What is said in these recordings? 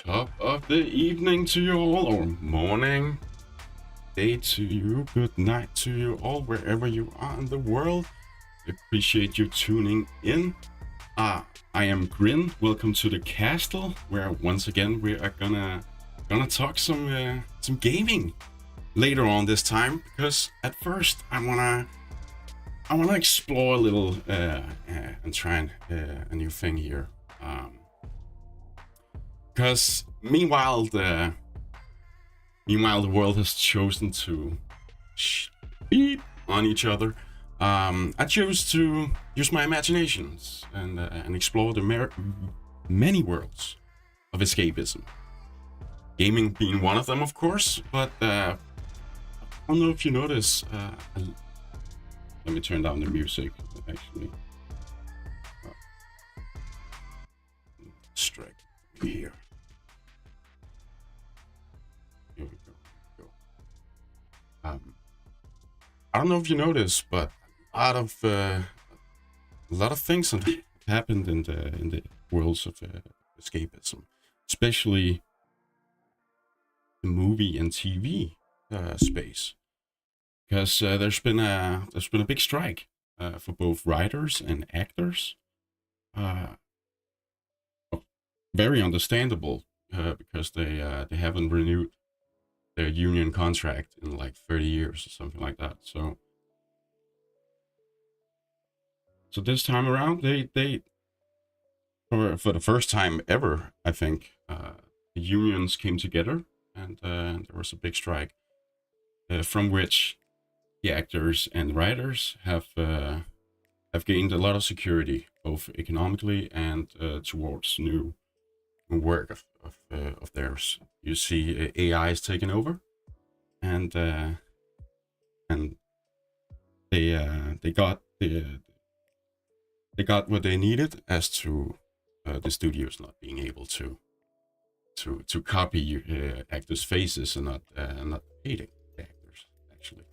Top of the evening to you all, or morning, day to you, good night to you all, wherever you are in the world. Appreciate you tuning in. I am Grin. Welcome to the castle, where once again we are gonna talk some gaming later on this time. Because at first I wanna explore a little and try a new thing here. Because meanwhile the world has chosen to beep on each other, I chose to use my imaginations and explore the many worlds of escapism. Gaming being one of them, of course, but I don't know if you notice. Let me turn down the music, actually. Strike here. Here we go. I don't know if you noticed, but a lot of things have happened in the worlds of escapism, especially the movie and TV space, because there's been a big strike for both writers and actors. Very understandable, because they haven't renewed their union contract in like 30 years or something like that. So this time around, they for the first time ever, I think, the unions came together, and there was a big strike, from which the actors and writers have gained a lot of security, both economically and towards new work of theirs. You see, AI is taking over, and they got what they needed, as to the studios not being able to copy actors' faces and not hating the actors, actually.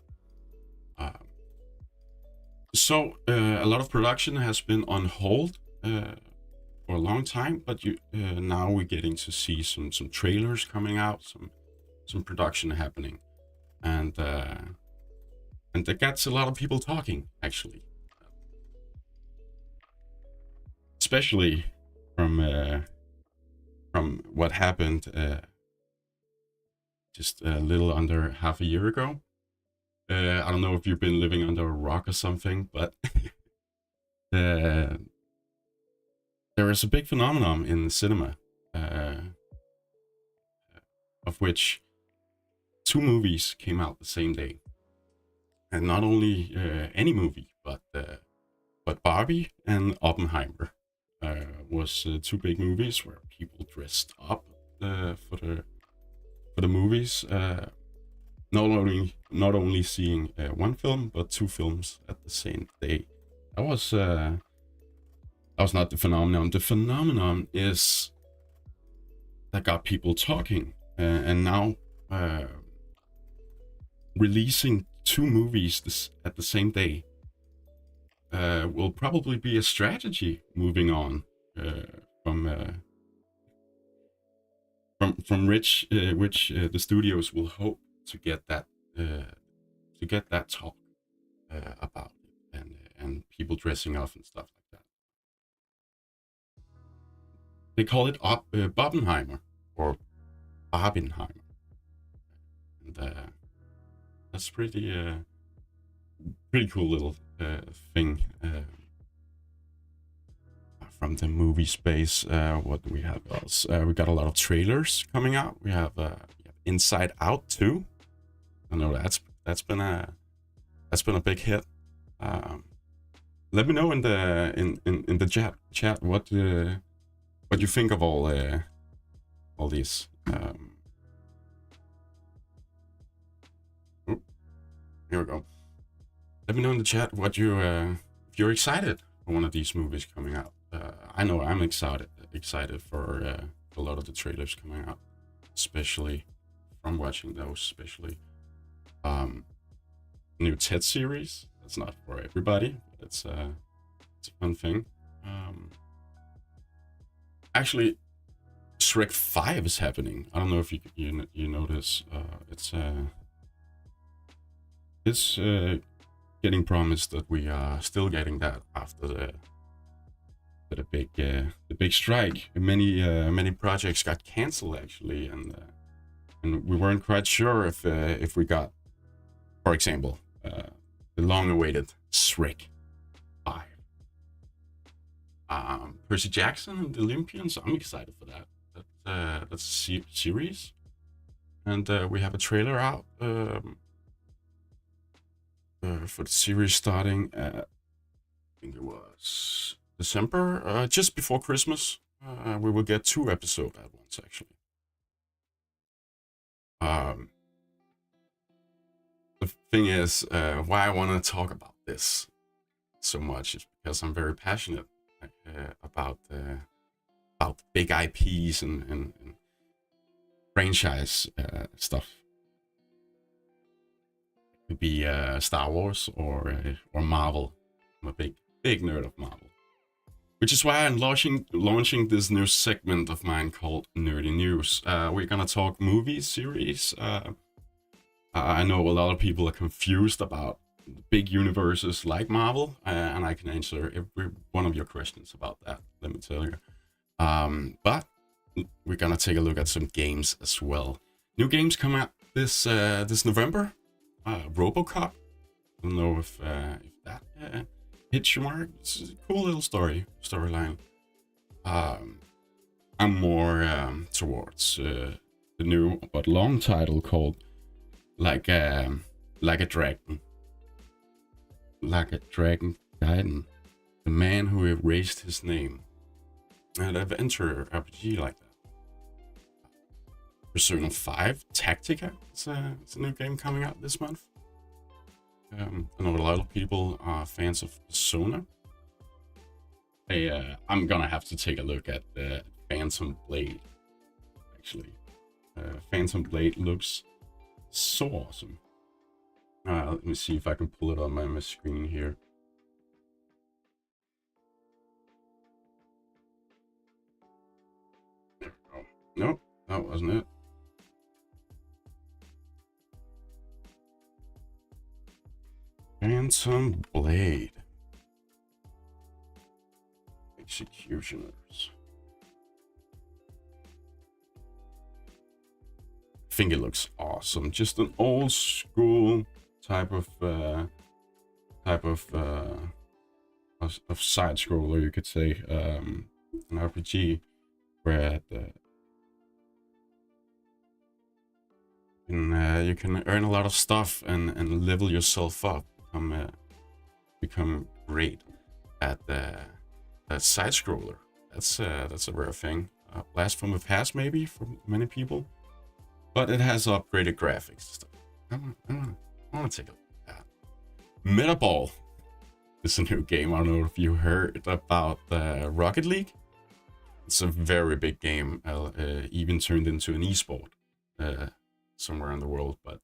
So a lot of production has been on hold for a long time, but now we're getting to see some trailers coming out, some production happening, and that gets a lot of people talking, actually, especially from what happened just a little under half a year ago. I don't know if you've been living under a rock or something, but there is a big phenomenon in the cinema, of which two movies came out the same day, and not only any movie, but Barbie and Oppenheimer was two big movies where people dressed up for the movies. Not only seeing one film, but two films at the same day. That was not the phenomenon. The phenomenon is that got people talking, and now releasing two movies at the same day will probably be a strategy moving on from which the studios will hope to get that talk about it, and people dressing up and stuff like that. They call it Barbenheimer, or Barbenheimer, and that's pretty cool little thing from the movie space. What do we have else? We got a lot of trailers coming out. We have Inside Out 2. I know that's been a big hit. Let me know in the chat what you think of all these. Here we go. Let me know in the chat what if you're excited for one of these movies coming out. I know I'm excited for a lot of the trailers coming out, especially from watching those, especially new TED series. That's not for everybody. It's a fun thing. Actually, Shrek 5 is happening. I don't know if you know this. It's getting promised that we are still getting that after the big strike. Many projects got cancelled actually, and we weren't quite sure if we got, for example, the long-awaited Shrek 5. Percy Jackson and the Olympians. I'm excited for that. That's a series, and we have a trailer out for the series starting at, I think it was December, just before Christmas. We will get 2 episodes at once, actually. The thing is, why I want to talk about this so much is because I'm very passionate about big IPs and franchise stuff. It could be Star Wars or Marvel. I'm a big nerd of Marvel, which is why I'm launching this new segment of mine called Nerdy News. We're gonna talk movie series. I know a lot of people are confused about big universes like Marvel, and I can answer every one of your questions about that, let me tell you. But we're gonna take a look at some games as well. New games come out this November. RoboCop. I don't know if that hits your mark. It's a cool little storyline. I'm more towards the new but long title called Like a Dragon. Like a Dragon Gaiden. The Man Who Erased His Name. An adventure RPG like that. Persona 5 Tactica. It's a new game coming out this month. I know a lot of people are fans of Persona. I'm gonna have to take a look at Phantom Blade. Actually, Phantom Blade looks so awesome. Let me see if I can pull it on my screen here. There we go. Nope, that wasn't it. Phantom Blade. Executioners. I think it looks awesome. Just an old school type of side scroller, you could say, an RPG where you can earn a lot of stuff and level yourself up, become great at that side scroller. That's a rare thing. Blast from the past maybe for many people, but it has upgraded graphics and stuff. I want to take a look at that. Metaball is a new game. I don't know if you heard about Rocket League. It's a very big game, even turned into an esport somewhere in the world, but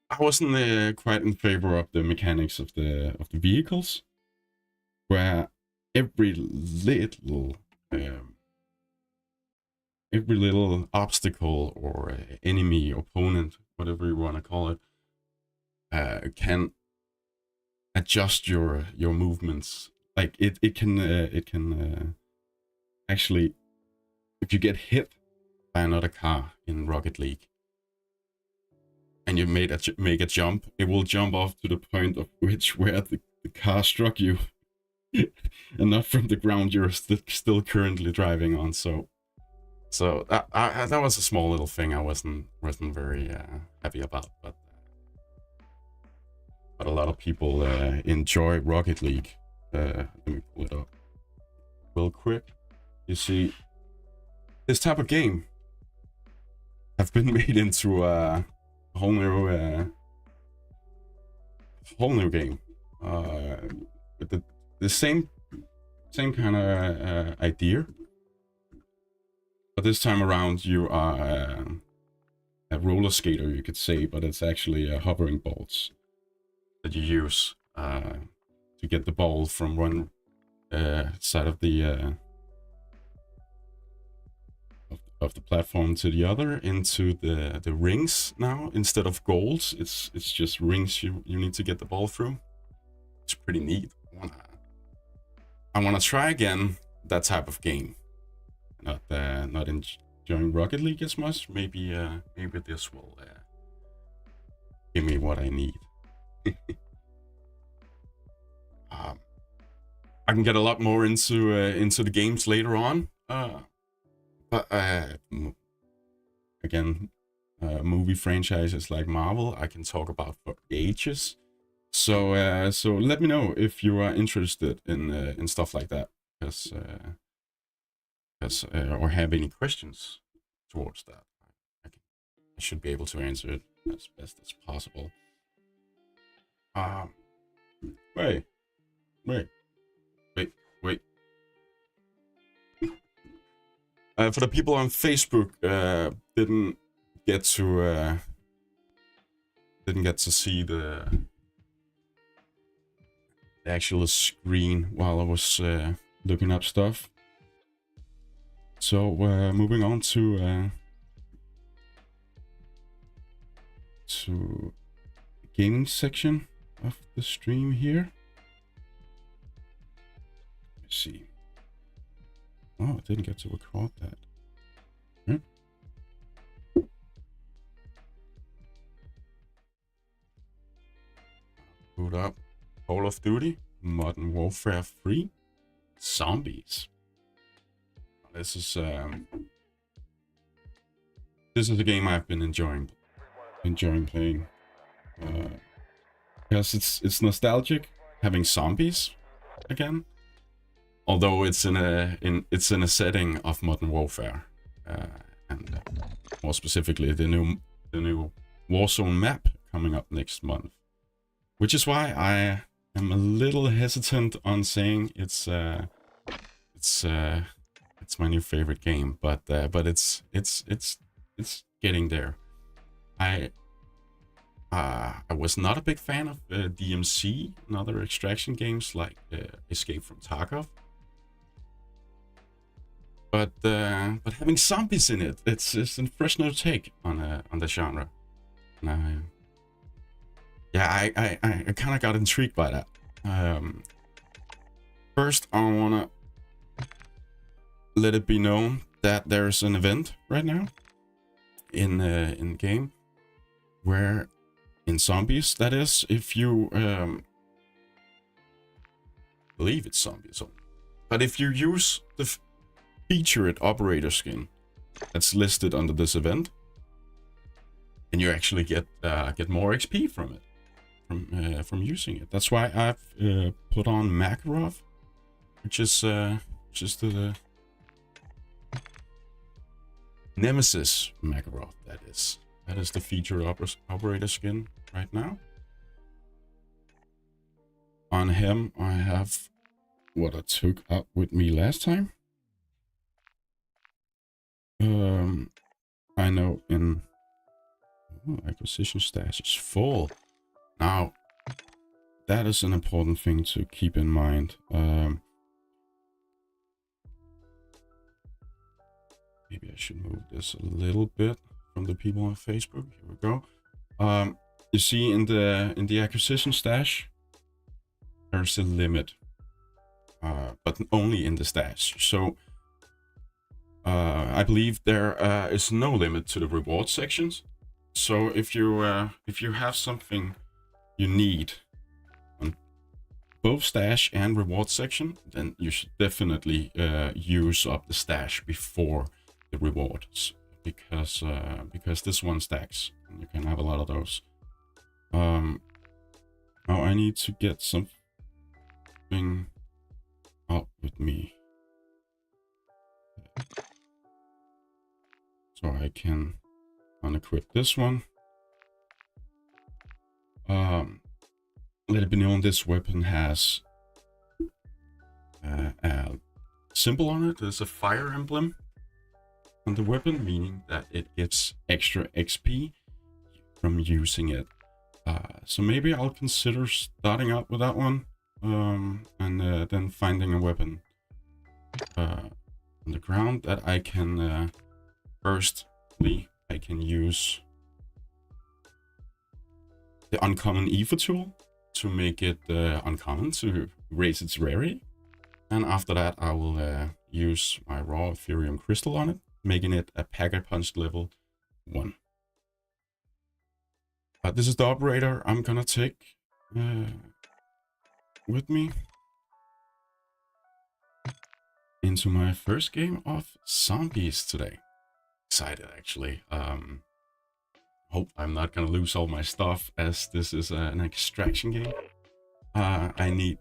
I wasn't quite in favor of the mechanics of the vehicles, where every little obstacle or enemy, opponent, whatever you want to call it, can adjust your movements. Like it can actually, if you get hit by another car in Rocket League and you make a jump, it will jump off to the point of where the car struck you and not from the ground you're still currently driving on. So that was a small little thing I wasn't very happy about, but a lot of people enjoy Rocket League. Let me pull it up real quick. You see, this type of game have been made into a whole new game with the same kind of idea, but this time around you are a roller skater, you could say, but it's actually hovering balls that you use to get the ball from one side of the of the platform to the other into the rings now. Instead of goals, it's just rings you need to get the ball through. It's pretty neat. I wanna try again that type of game. Not enjoying Rocket League as much. Maybe this will give me what I need. I can get a lot more into the games later on. But again, movie franchises like Marvel, I can talk about for ages. So let me know if you are interested in stuff like that, or have any questions towards that. I should be able to answer it as best as possible. Wait. For the people on Facebook, didn't get to see the actual screen while I was looking up stuff. So moving on to the gaming section of the stream here. Let me see. Oh, I didn't get to record that. Boot up Call of Duty, Modern Warfare 3, Zombies. This is a game I've been enjoying playing. Because it's nostalgic having zombies again. Although it's in a setting of Modern Warfare, and more specifically the new Warzone map coming up next month, which is why I am a little hesitant on saying it's my new favorite game, but it's getting there. I was not a big fan of DMC and other extraction games like Escape from Tarkov. But having zombies in it, it's a fresh new take on the genre. And I kind of got intrigued by that. First, I wanna let it be known that there's an event right now in the game where, in zombies, that is, if you believe it's zombies, but if you use the featured operator skin that's listed under this event, and you actually get more XP from it, from using it. That's why I've put on Makarov, which is the Nemesis Makarov. That is the featured operator skin right now. On him, I have what I took up with me last time. I know in acquisition stash is full. Now, that is an important thing to keep in mind. Maybe I should move this a little bit from the people on Facebook. Here we go. You see in the acquisition stash, there's a limit, but only in the stash. So I believe there is no limit to the reward sections. So if you have something you need on both stash and reward section, then you should definitely use up the stash before the rewards, because this one stacks and you can have a lot of those. Now I need to get something out with me so I can unequip this one. Let it be known this weapon has a symbol on it. There's a fire emblem on the weapon, meaning that it gets extra XP from using it. So maybe I'll consider starting out with that one, and then finding a weapon on the ground that I can Firstly, I can use the uncommon Ether tool to make it uncommon, to raise its rarity. And after that, I will use my raw Ethereum crystal on it, making it a Pack-a-Punch level 1. This is the operator I'm gonna take with me into my first game of zombies today. Excited, actually. Hope I'm not gonna lose all my stuff, as this is an extraction game. I need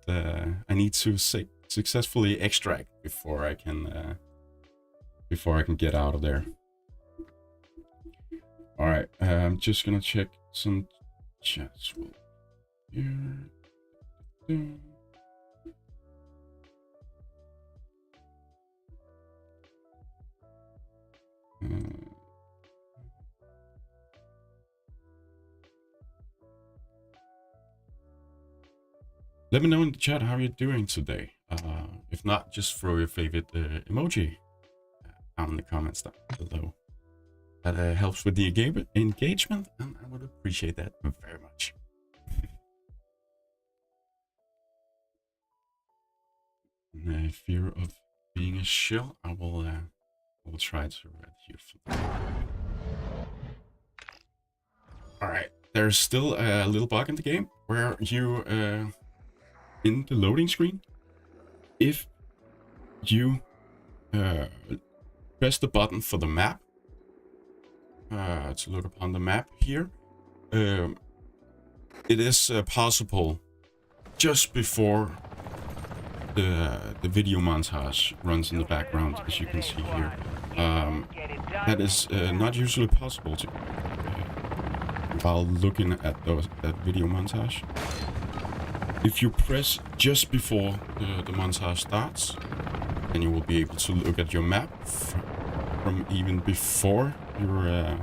to successfully extract before I can get out of there. All right, I'm just gonna check some chats. Here. Let me know in the chat how you're doing today. If not, just throw your favorite emoji down in the comments down below. That helps with the engagement, and I would appreciate that very much. Fear of being a shell, I will try to adhere for that. Alright, there's still a little bug in the game where you, in the loading screen, if you press the button for the map, to look upon the map here, it is possible just before the video montage runs in the background, as you can see here. That is not usually possible to while looking at that video montage. If you press just before the montage starts, then you will be able to look at your map from even before your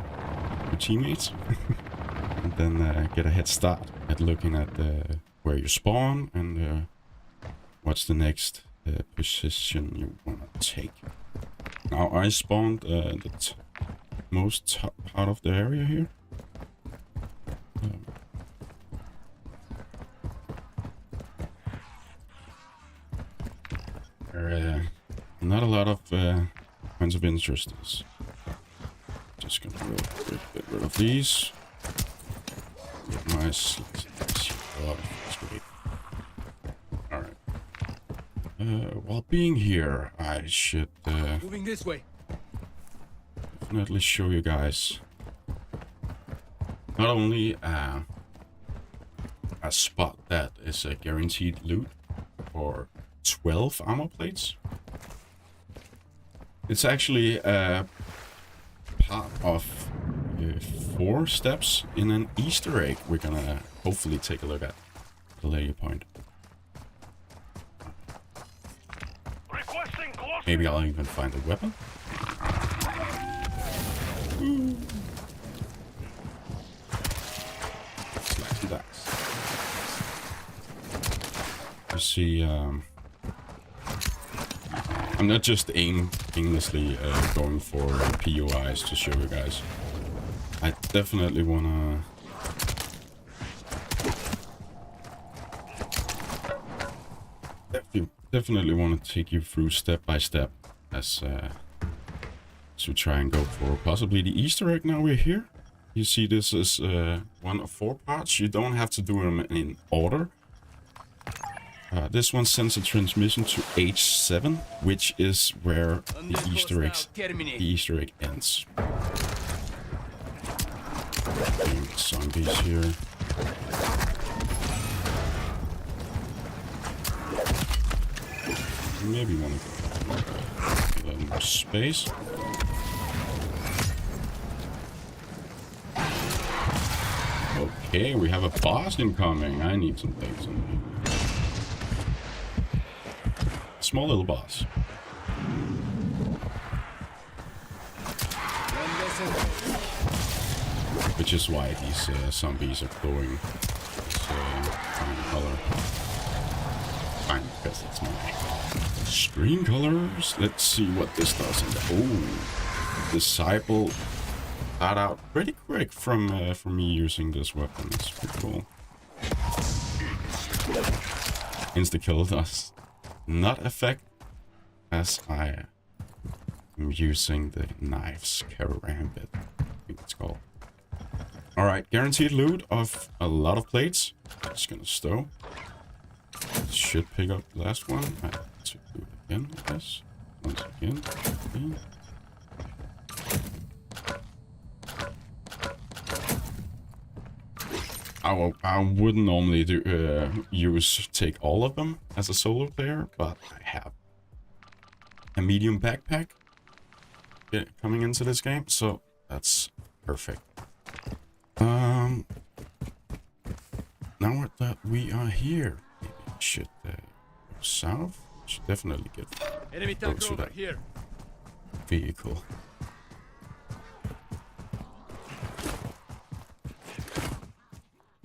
teammates, and then get a head start at looking at where you spawn and what's the next position you want to take. Now I spawned the most top part of the area here. There are not a lot of points of interest. Just gonna get rid of these. Get my Alright. While being here, I should moving this way. Definitely show you guys not only a spot that is a guaranteed loot for 12 armor plates. It's actually a part of 4 steps in an Easter egg we're gonna hopefully take a look at the later point. Maybe I'll even find a weapon. Slash and dice. You see, I'm not just aimlessly going for POIs to show you guys. I definitely wanna take you through step by step as we try and go for possibly the Easter egg. Now we're here. You see, this is one of 4 parts. You don't have to do them in order. This one sends a transmission to H7, which is where the Easter egg ends. Zombies here. Maybe want to go a little more space. Okay, we have a boss incoming. I need some things on me. Small little boss. Which is why these zombies are glowing this color. Fine, because it's my screen colors. Let's see what this does. Oh, disciple that out pretty quick from me using this weapon. It's pretty cool. Insta-kill does not affect as I am using the knife's karambit, I think it's called. Alright, guaranteed loot of a lot of plates. Just gonna stow. Should pick up the last one. I have to do it again, I guess. Once again. I wouldn't normally take all of them as a solo player, but I have a medium backpack coming into this game, so that's perfect. Now that we are here, maybe we should go south. Should definitely get close to that vehicle.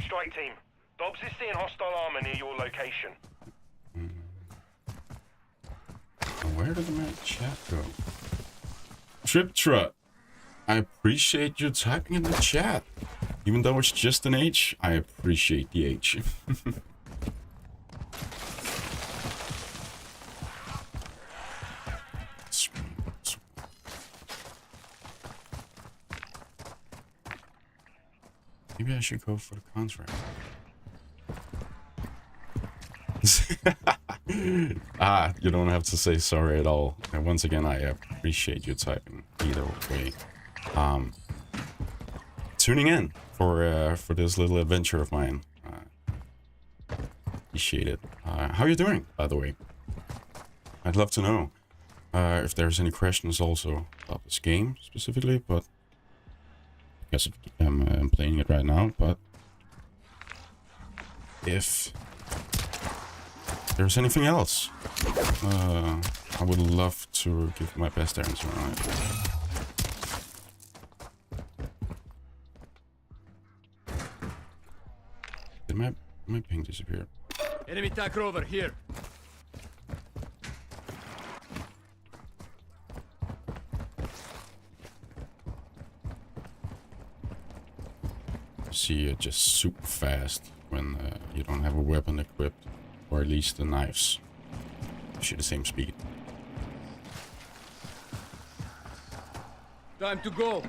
Strike team, Dobbs is seeing hostile armor near your location. Where did the chat go? Trip Trut, I appreciate you typing in the chat. Even though it's just an H, I appreciate the H. Maybe I should go for the contract. You don't have to say sorry at all. And once again, I appreciate you typing either way. Tuning in for this little adventure of mine. Appreciate it. How are you doing, by the way? I'd love to know if there's any questions also about this game specifically, but I guess I'm playing it right now, but if there's anything else, I would love to give my best answer on it. Did my ping disappear? Enemy tank rover here. See it just super fast when you don't have a weapon equipped, or at least the knives shoot the same speed. Time to go.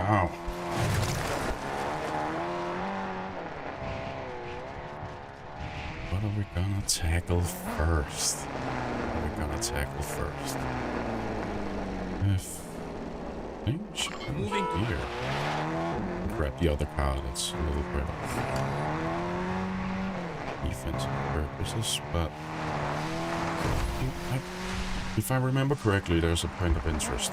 Wow. What are we gonna tackle first? I think we should move here. Grab the other car that's a little bit of defensive purposes, but if I remember correctly, there's a point of interest.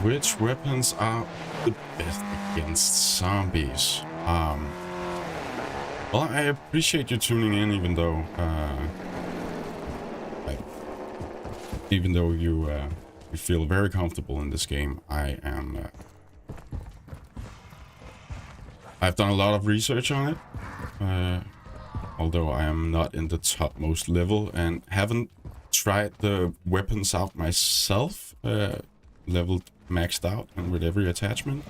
Which weapons are the best against zombies? Well, I appreciate you tuning in, even though you feel very comfortable in this game. I've done a lot of research on it, although I am not in the topmost level and haven't tried the weapons out myself, leveled maxed out and with every attachment.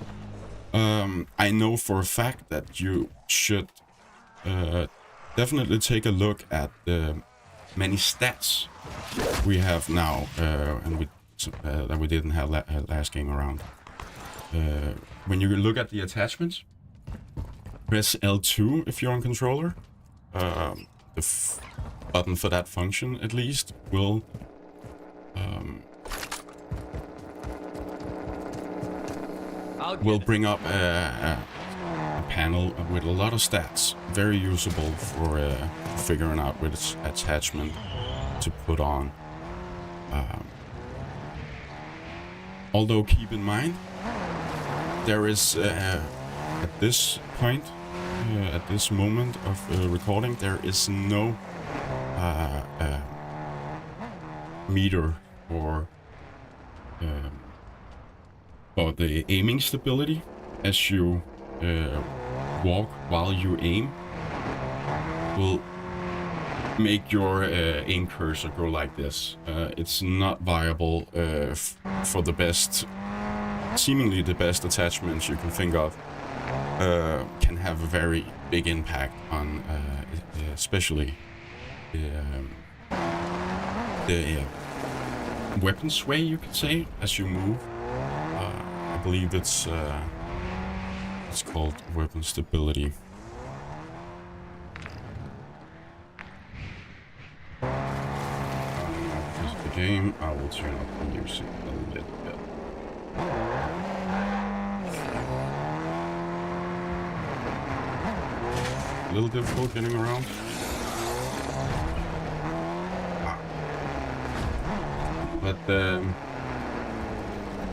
I know for a fact that you should definitely take a look at the many stats we have now, and that we didn't have last game around. When you look at the attachments, press L2 if you're on controller. The button for that function, at least, will bring up a panel with a lot of stats. Very usable for figuring out which attachment to put on. Although keep in mind, there is at this point at this moment of recording, there is no meter or the aiming stability as you walk while you aim will make your aim cursor go like this. It's not viable for the best, seemingly the best attachments you can think of. Can have a very big impact on especially the weapon sway, you could say, as you move. I believe it's called weapon stability. This the game. I will turn up the music a little bit. A little difficult getting around.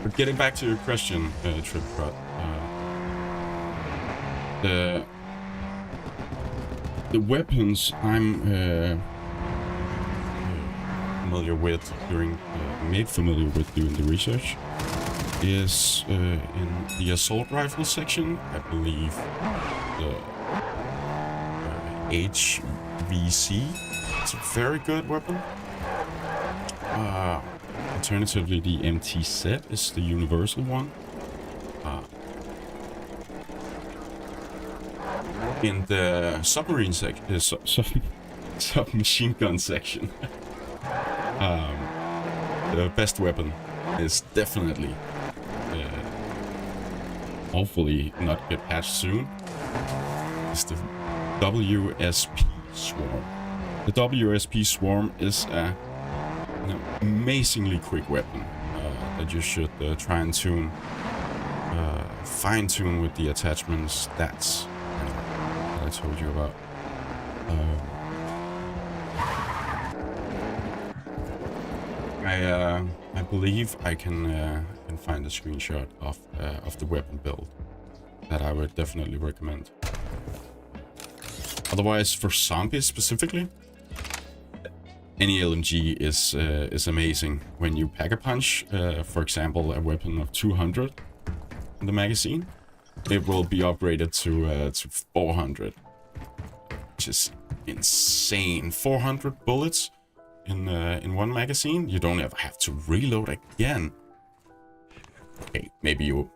But getting back to your question, Tripcrot, the weapons I'm familiar with made familiar with during the research is in the assault rifle section. I believe the HVC. It's a very good weapon. Alternatively, the MTZ is the universal one. In the submarine section, submachine gun section, the best weapon is definitely, hopefully not get patched soon, is the WSP Swarm. The WSP Swarm is an amazingly quick weapon that you should try and fine-tune with the attachment stats that I told you about. I believe I can find a screenshot of the weapon build that I would definitely recommend. Otherwise, for zombies specifically, any LMG is amazing. When you pack a punch, for example, a weapon of 200 in the magazine, it will be upgraded to 400, which is insane. 400 bullets in one magazine. You don't ever have to reload again. Okay, maybe you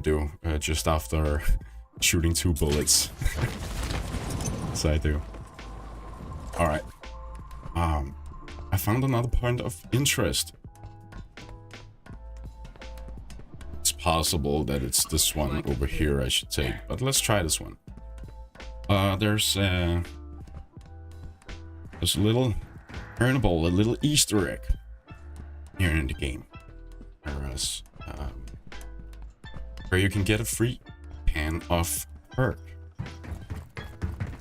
do just after shooting 2 bullets. As I do. All right. I found another point of interest. It's possible that it's this one over here I should take, but let's try this one. There's a little earnable, a little Easter egg here in the game, where you can get a free pan of perk.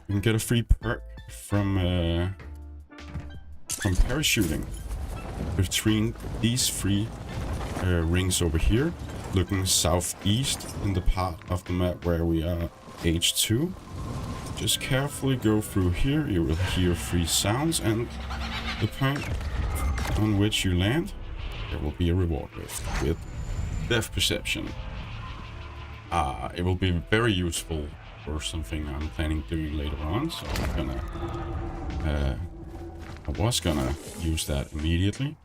You can get a free perk from parachuting between these 3 rings over here, looking southeast in the part of the map where we are H2. Just carefully go through here. You will hear 3 sounds, and the point on which you land, there will be a reward with depth perception. It will be very useful for something I'm planning doing later on, so I was gonna use that immediately.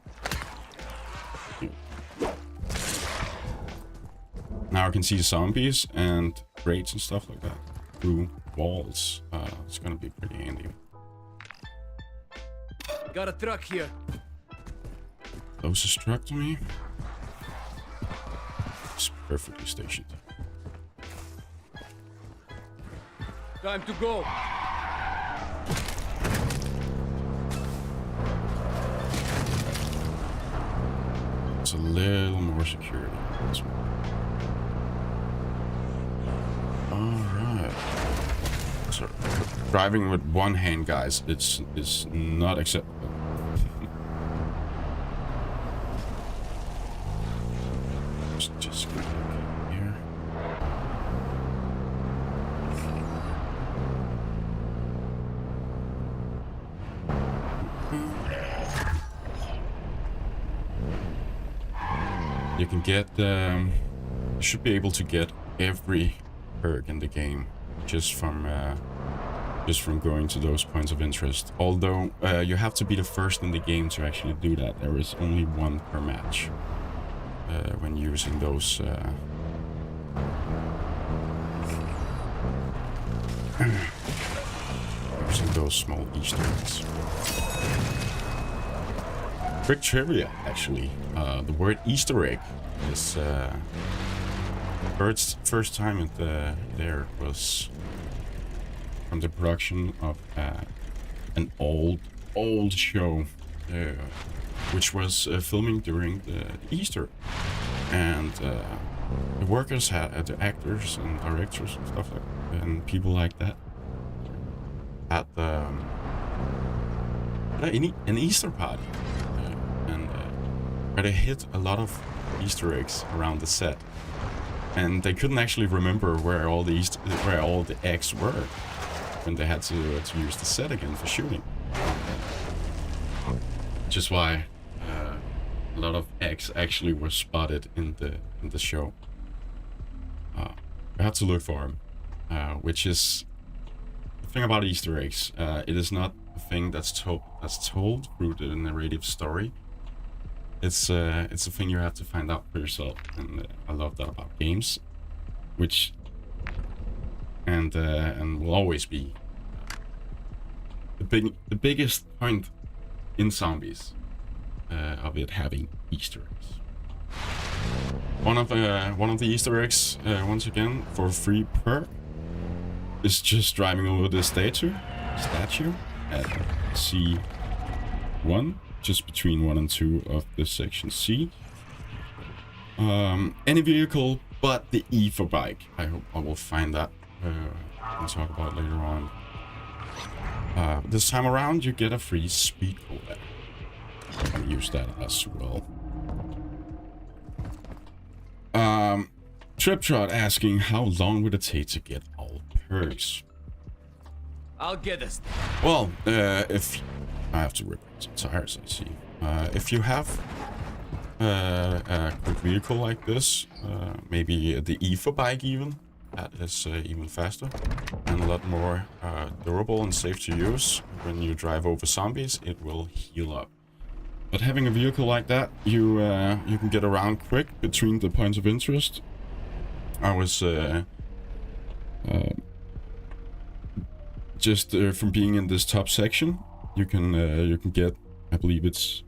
Now I can see zombies and crates and stuff like that through walls. It's gonna be pretty handy. Got a truck here. Closest truck to me. It's perfectly stationed. Time to go. It's a little more security on this one. Alright. So, driving with one hand, guys, is not acceptable. Just go here. you can get, you should be able to get every perk in the game just from going to those points of interest. Although you have to be the first in the game to actually do that. There is only one per match when using those. Using those small Easter eggs. Quick trivia, actually. The word Easter egg is first time there was from the production of an old show, which was filming during the Easter, and the workers had the actors and directors and stuff and people like that at an Easter party, and where they hid a lot of Easter eggs around the set, and they couldn't actually remember where all the eggs were when they had to use the set again for shooting. Which is why a lot of eggs actually were spotted in the show. You have to look for them, which is the thing about Easter eggs. It is not a thing that's told through the narrative story. It's a thing you have to find out for yourself, and I love that about games, which and will always be the biggest point in zombies of it having Easter eggs. One of the Easter eggs, once again, for free perk, is just driving over the statue at C1, just between 1 and 2 of the section C. Any vehicle but the E for bike. I hope I will find that and talk about it later on. This time around, you get a free speed cola. I'm gonna use that as well. Triptrot asking how long would it take to get all perks? I'll get us. Well, if I have to rip some tires, I see. If you have a quick vehicle like this, maybe the E for bike even, that is even faster and a lot more durable and safe to use. When you drive over zombies, it will heal up. But having a vehicle like that, you can get around quick between the points of interest. I was just from being in this top section, you can get, I believe it's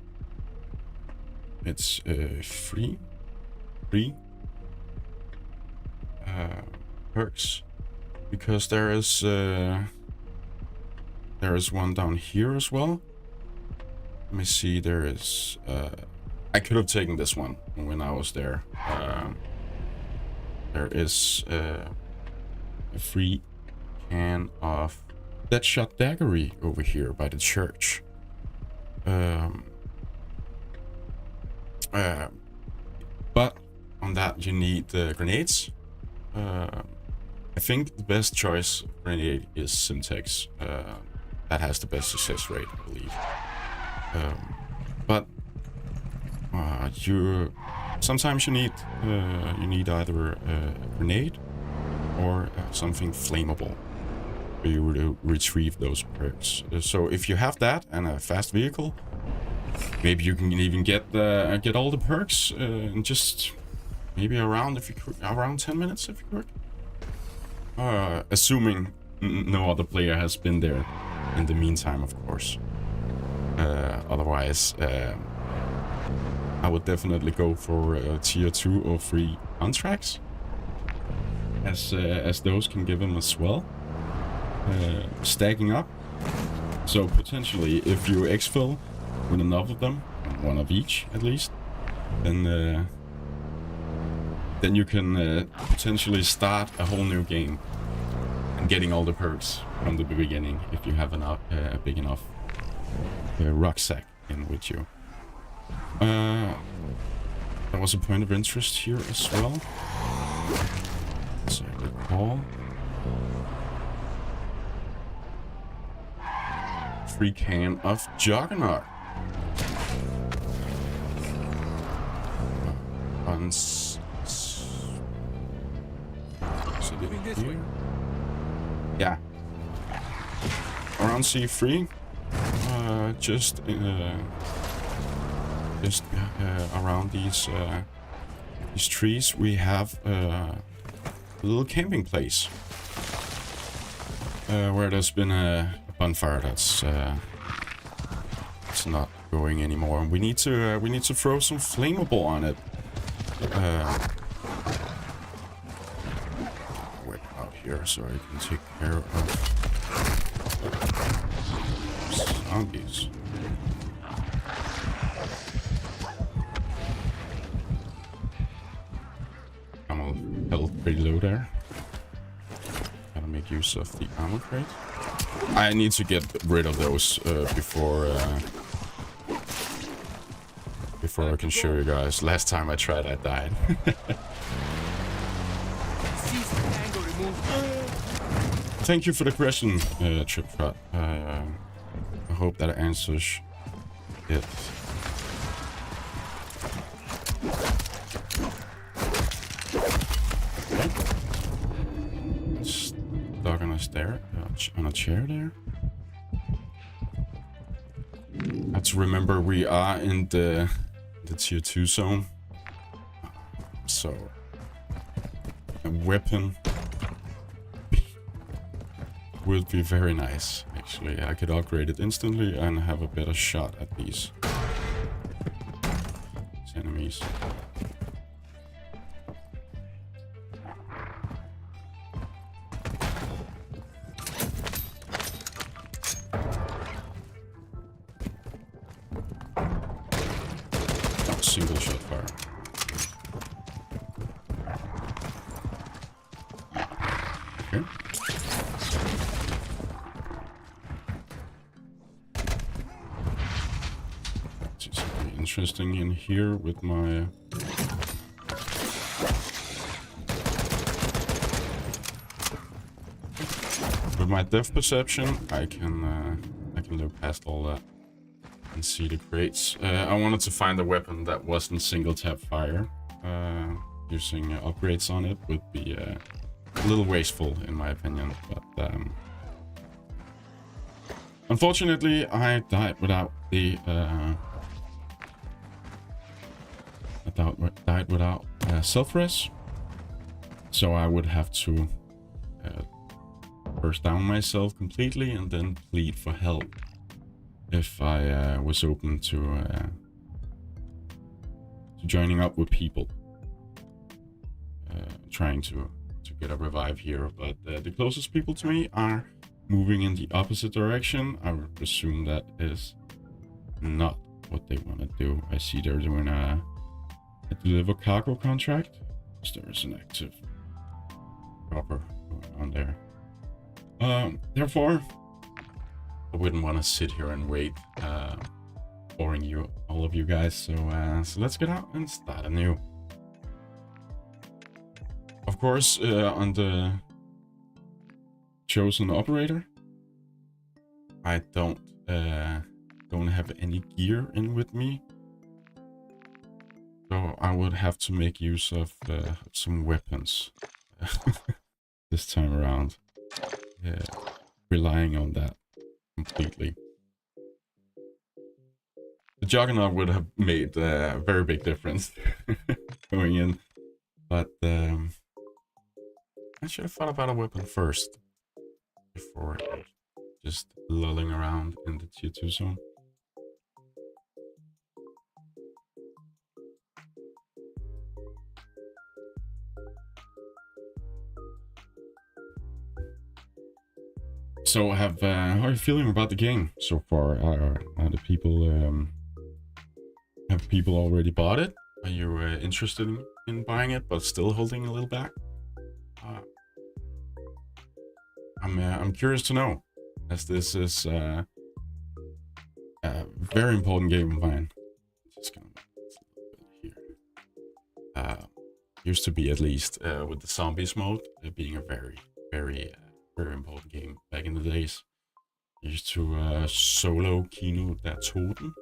free perks, because there is one down here as well. Let me see, there is I could have taken this one when I was there. There is a free can of Deadshot Daggery over here by the church. But on that you need grenades. I think the best choice of grenade is Syntax. That has the best success rate, I believe. But sometimes you need either a grenade or something flammable for you to retrieve those perks. So if you have that and a fast vehicle, maybe you can even get all the perks in just maybe around 10 minutes if you could. Assuming no other player has been there in the meantime, of course. Otherwise, I would definitely go for tier 2 or 3 contracts, as those can give them as well. Stacking up. So potentially, if you exfil with enough of them, one of each at least, then you can potentially start a whole new game and getting all the perks from the beginning if you have a big enough rucksack in with you. There was a point of interest here as well, as I recall. Free can of Juggernaut. on Moving this way. yeah, around C3, just around these trees, we have a little camping place where there's been a bonfire that's it's not going anymore. We need to throw some flammable on it. Wait out here so I can take care of zombies. Camel health pretty low there. Gotta make use of the armor crate. I need to get rid of those before I can show you guys. Last time I tried, I died. Thank you for the question, Tripfrat. I hope that answers it. Okay. Stuck on a stair, on a chair there. Have to remember we are in the tier 2 zone, so a weapon would be very nice. Actually, I could upgrade it instantly and have a better shot at these enemies. Single shot fire. Okay. See something interesting in here with my depth perception. I can look past all that and see the crates. I wanted to find a weapon that wasn't single tap fire. Using upgrades on it would be a little wasteful in my opinion, but unfortunately I died without the self-res, so I would have to burst down myself completely and then plead for help if I was open to joining up with people, trying to get a revive here. But the closest people to me are moving in the opposite direction. I would presume that is not what they want to do. I see they're doing a deliver cargo contract. So there is an active chopper going on there. Therefore, I wouldn't want to sit here and wait, boring all of you guys. So let's get out and start anew. Of course, on the chosen operator, I don't have any gear in with me, so I would have to make use of some weapons this time around. Relying on that completely. The Juggernaut would have made a very big difference going in, but I should have thought about a weapon first before just lulling around in the tier 2 zone. So how are you feeling about the game so far? Are the people have people already bought it? Are you interested in buying it but still holding a little back? I'm curious to know, as this is a very important game of mine. Just gonna make this a little bit here. Used to be, at least with the zombies mode being a very important game back in the days. Used to solo Kino der Toten,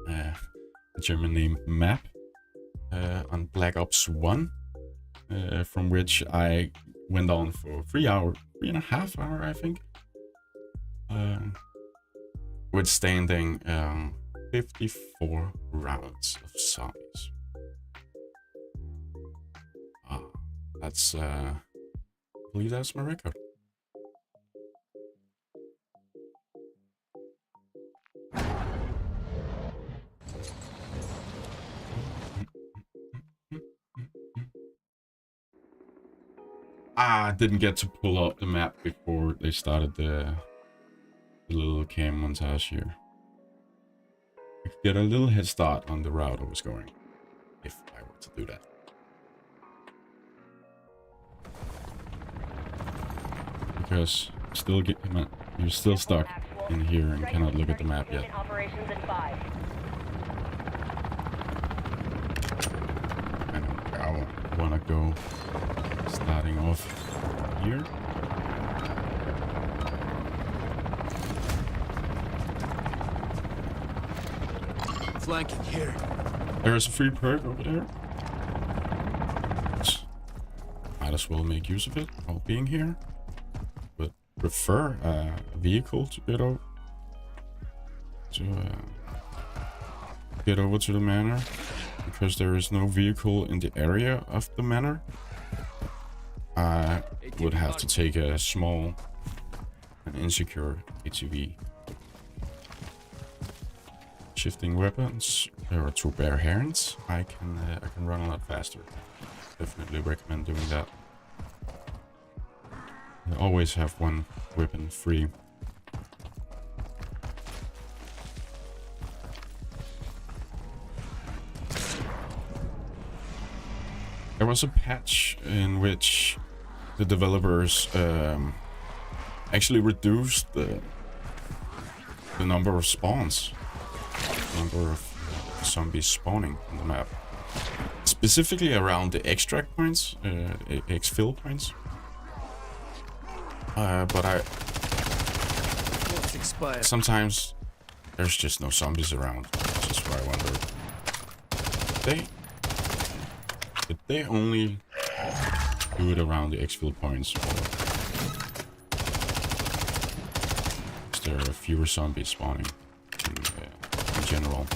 the German name map, on Black Ops 1, from which I went on for 3.5 hours, I think, withstanding 54 rounds of zombies. That's I believe that's my record. I didn't get to pull up the map before they started the little cam montage here. I could get a little head start on the route I was going, if I were to do that. Because you're still stuck in here and cannot look at the map yet. I know where I want to go. Starting off here. Flanking here. There's a free perk over there. Might as well make use of it while being here. But prefer a vehicle to get over to the manor, because there is no vehicle in the area of the manor. I would have to take a small and insecure ATV. Shifting weapons or to bare hands, I can run a lot faster. Definitely recommend doing that. I always have one weapon free. There was a patch in which the developers actually reduced the number of spawns, the number of zombies spawning on the map, specifically around the extract points, exfil points. But sometimes there's just no zombies around, which is why I wonder, did they only do it around the exfil points, or is there fewer zombies spawning in general?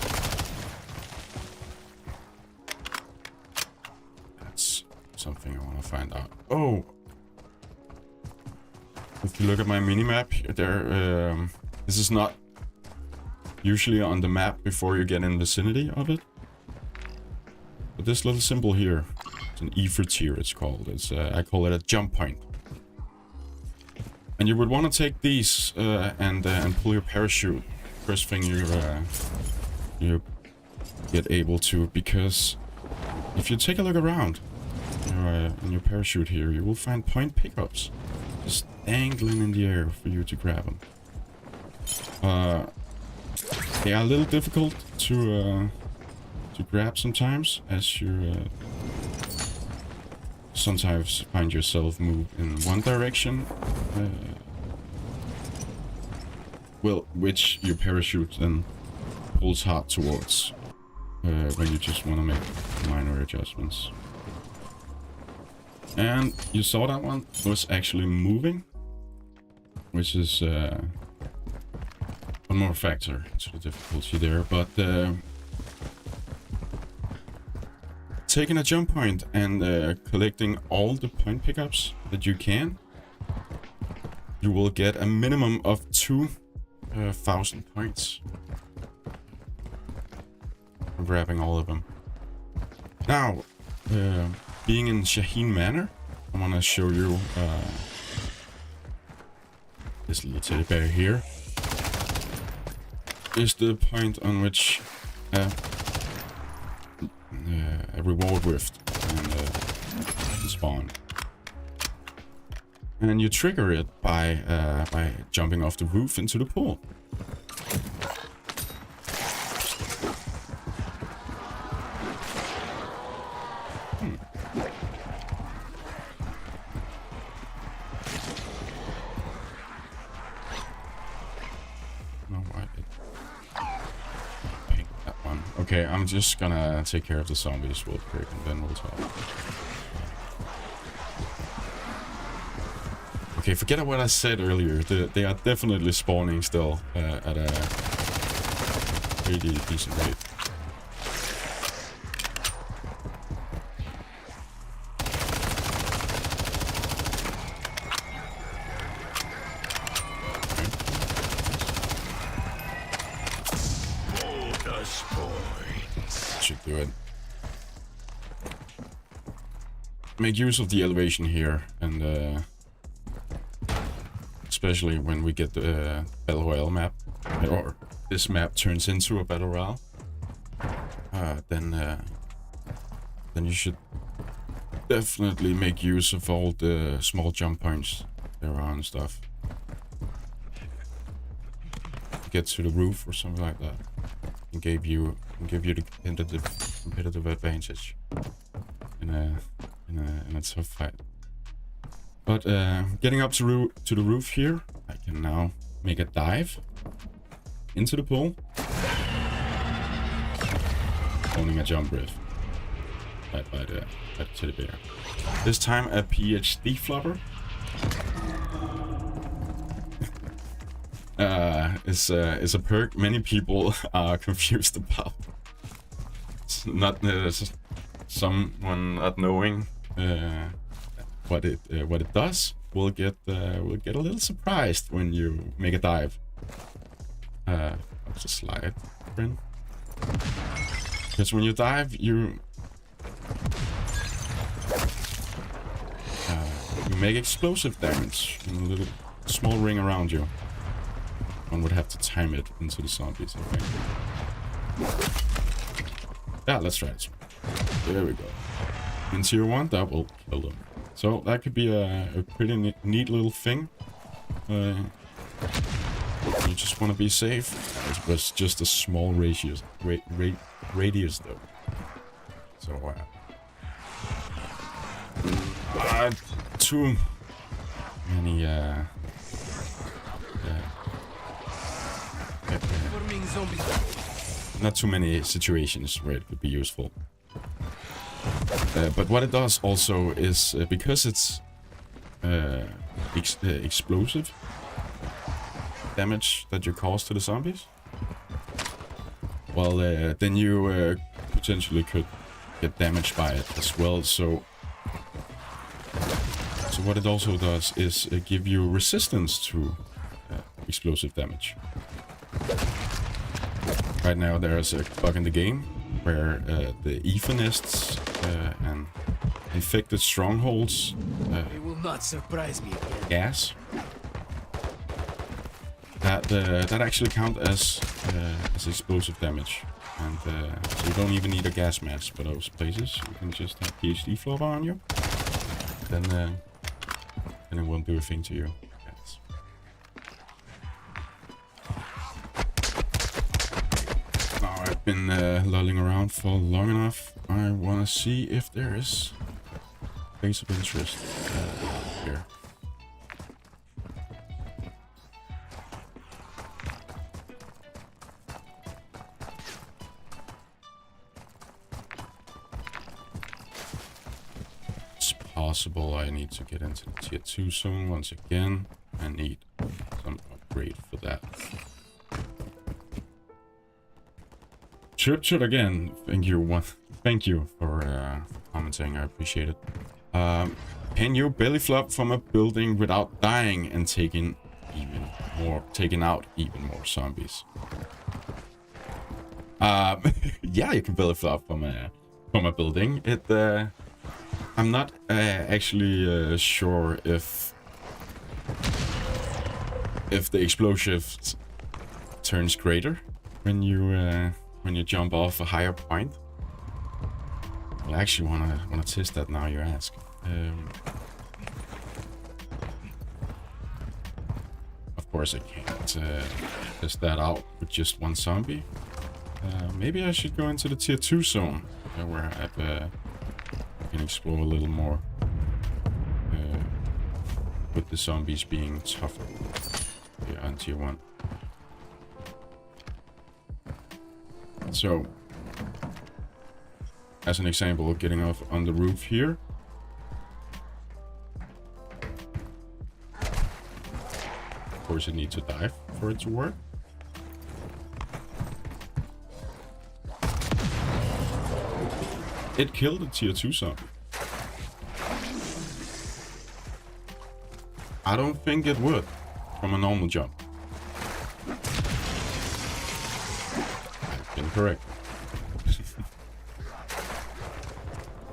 That's something I want to find out. Oh, if you look at my minimap there, this is not usually on the map before you get in vicinity of it. But this little symbol here, it's an E-frontier it's called. It's I call it a jump point. And you would want to take these and pull your parachute first thing you get able to, because if you take a look around in your parachute here, you will find point pickups just dangling in the air for you to grab them. They are a little difficult to grab sometimes, as you sometimes find yourself move in one direction, which your parachute then pulls hard towards when you just want to make minor adjustments. And you saw that one was actually moving, which is one more factor to the difficulty there. But taking a jump point and collecting all the point pickups that you can, you will get a minimum of 2,000 points from grabbing all of them. Now, being in Shaheen Manor, I want to show you this little teddy bear here. Is the point on which a reward rift can spawn, and you trigger it by jumping off the roof into the pool. Okay, I'm just gonna take care of the zombies real quick and then we'll talk. Okay, forget what I said earlier. They are definitely spawning still at a pretty decent rate. Should do it. Make use of the elevation here, and especially when we get the Battle Royale map, or this map turns into a Battle Royale, then you should definitely make use of all the small jump points there are and stuff. Get to the roof or something like that. And give you the competitive advantage in a tough fight. But getting up to the roof here, I can now make a dive into the pool, owning a jump riff right by the teddy bear. This time a PhD flopper. Is a perk many people are confused about. It's not someone not knowing what it does will get a little surprised when you make a dive. I'll just slide, Grin. Because when you dive, you make explosive damage in a little small ring around you. One would have to time it into the zombies, I think. Yeah, let's try this one. There we go. In tier 1, that will kill them. So that could be a pretty neat little thing. You just want to be safe. It was just a small radius though. So too many not too many situations where it would be useful. But what it does also is, because it's explosive damage that you cause to the zombies, well, then you potentially could get damaged by it as well. So what it also does is give you resistance to explosive damage. Right now there's a bug in the game where the Aethanists and infected strongholds It will not surprise me again. gas that actually count as explosive damage, and so you don't even need a gas mask for those places. You can just have PhD flopper on you, then it won't do a thing to you. I've been lolling around for long enough. I want to see if there is place of interest here. It's possible I need to get into the tier 2 zone once again. I need some upgrade for that. Chut again. Thank you for commenting. I appreciate it. Can you belly flop from a building without dying and taking out even more zombies? Yeah, you can belly flop from a building. I'm not actually sure if the explosive turns greater when you jump off a higher point. Well, I actually wanna test that now you ask. Of course I can't test that out with just one zombie. Maybe I should go into the tier 2 zone where I can explore a little more with the zombies being tougher on tier 1. So As an example of getting off on the roof here. Of course, you need to dive for it to work. It killed a tier 2 zombie. I don't think it would from a normal jump. I've been correct.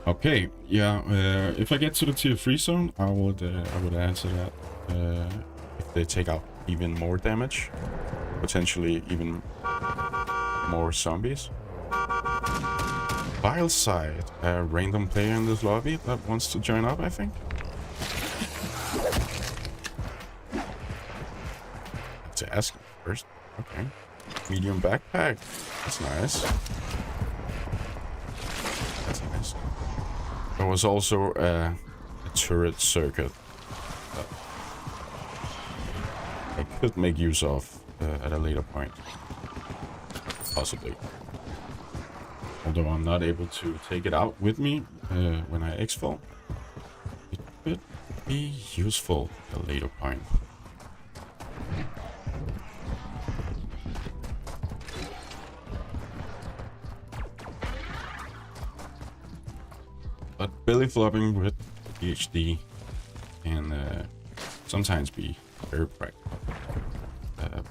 Okay, yeah. If I get to the tier 3 zone, I would answer that. If they take out even more damage, potentially even more zombies. Vile side, a random player in this lobby that wants to join up, I think. To ask him first. Okay. Medium backpack. That's nice. That's nice. There was also a turret circuit that I could make use of at a later point. Possibly. Although I'm not able to take it out with me when I exfil, it could be useful at a later point. But belly flopping with PhD can sometimes be very practical.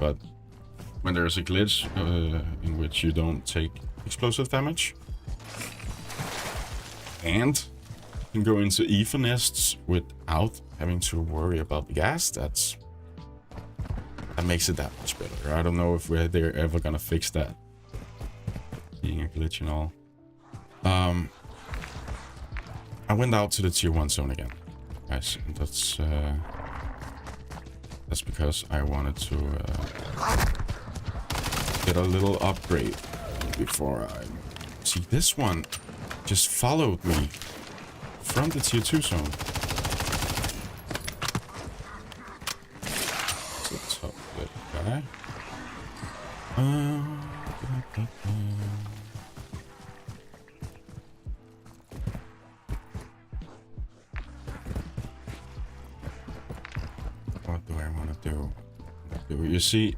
But when there's a glitch in which you don't take explosive damage and can go into ether nests without having to worry about the gas, that makes it that much better. I don't know if they're ever gonna fix that, being a glitch and all. I went out to the tier 1 zone again, guys. And that's because I wanted to get a little upgrade before I see. This one just followed me from the tier 2 zone. It's a tough little guy. What do I want to do? You see,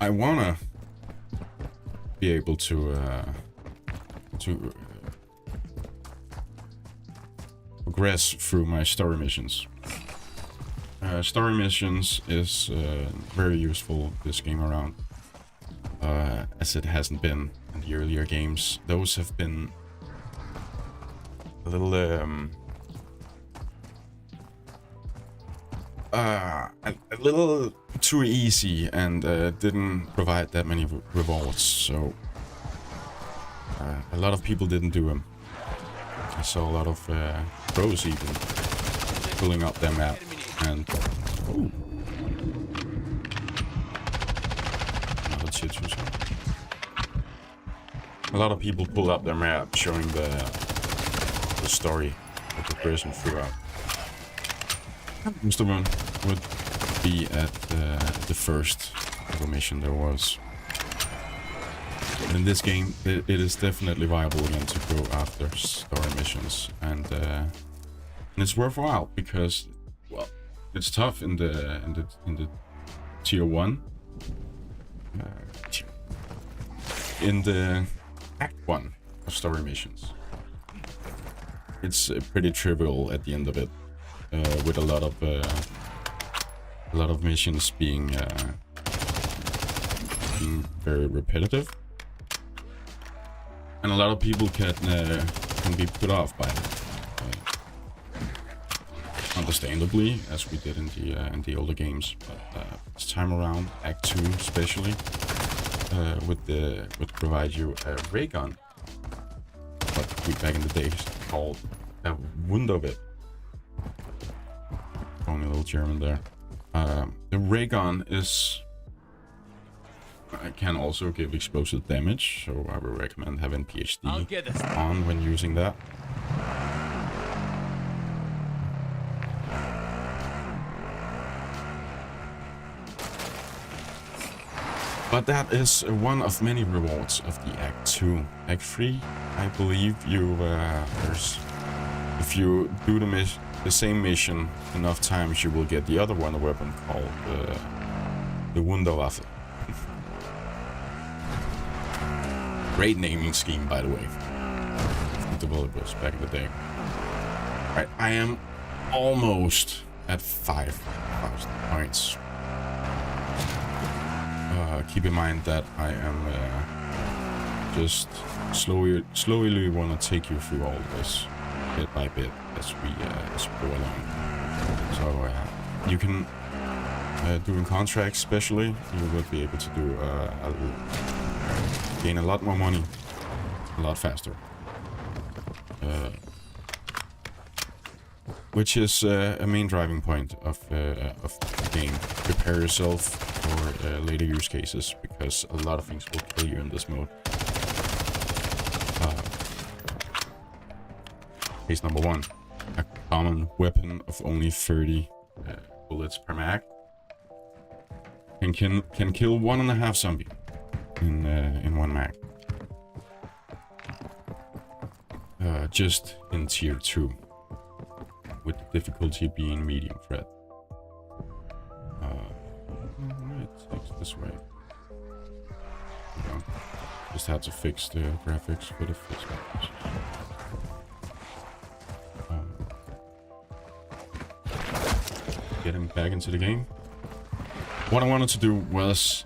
I wanna be able to progress through my story missions. Story missions is very useful this game around, as it hasn't been in the earlier games. Those have been a little a little too easy and didn't provide that many rewards, so a lot of people didn't do them. I saw a lot of pros even pulling up their map and another tier 2 zone. A lot of people pull up their map showing the story of the person throughout. Most of them would be at the first mission there was. But in this game, it is definitely viable again to go after story missions, and it's worthwhile because, well, it's tough in the tier 1, in the act 1 of story missions. It's pretty trivial at the end of it, with a lot of missions being very repetitive, and a lot of people can be put off by it. Understandably, as we did in the older games, but this time around, Act 2 especially, would provide you a ray gun, what we back in the days called a Wunderwit. Only a little German there. The ray gun can also give explosive damage, so I would recommend having PhD on when using that. But that is one of many rewards of the Act 2. Act 3, I believe you if you do the same mission enough times, you will get the other one, a weapon called the Wunderwaffe. Great naming scheme, by the way. The developers back in the day. Right, I am almost at 5,000 points. Keep in mind that I am just slowly want to take you through all this bit by bit as we go along. So you can doing contracts, especially, you will be able to do gain a lot more money, a lot faster. Which is a main driving point of the game. Prepare yourself for later use cases, because a lot of things will kill you in this mode. Case number 1, a common weapon of only 30 bullets per mag and can kill 1.5 zombie in 1 mag. Just in tier 2. With the difficulty being medium threat. It takes this way. Just had to fix the graphics for the fixed graphics. Getting back into the game. What I wanted to do was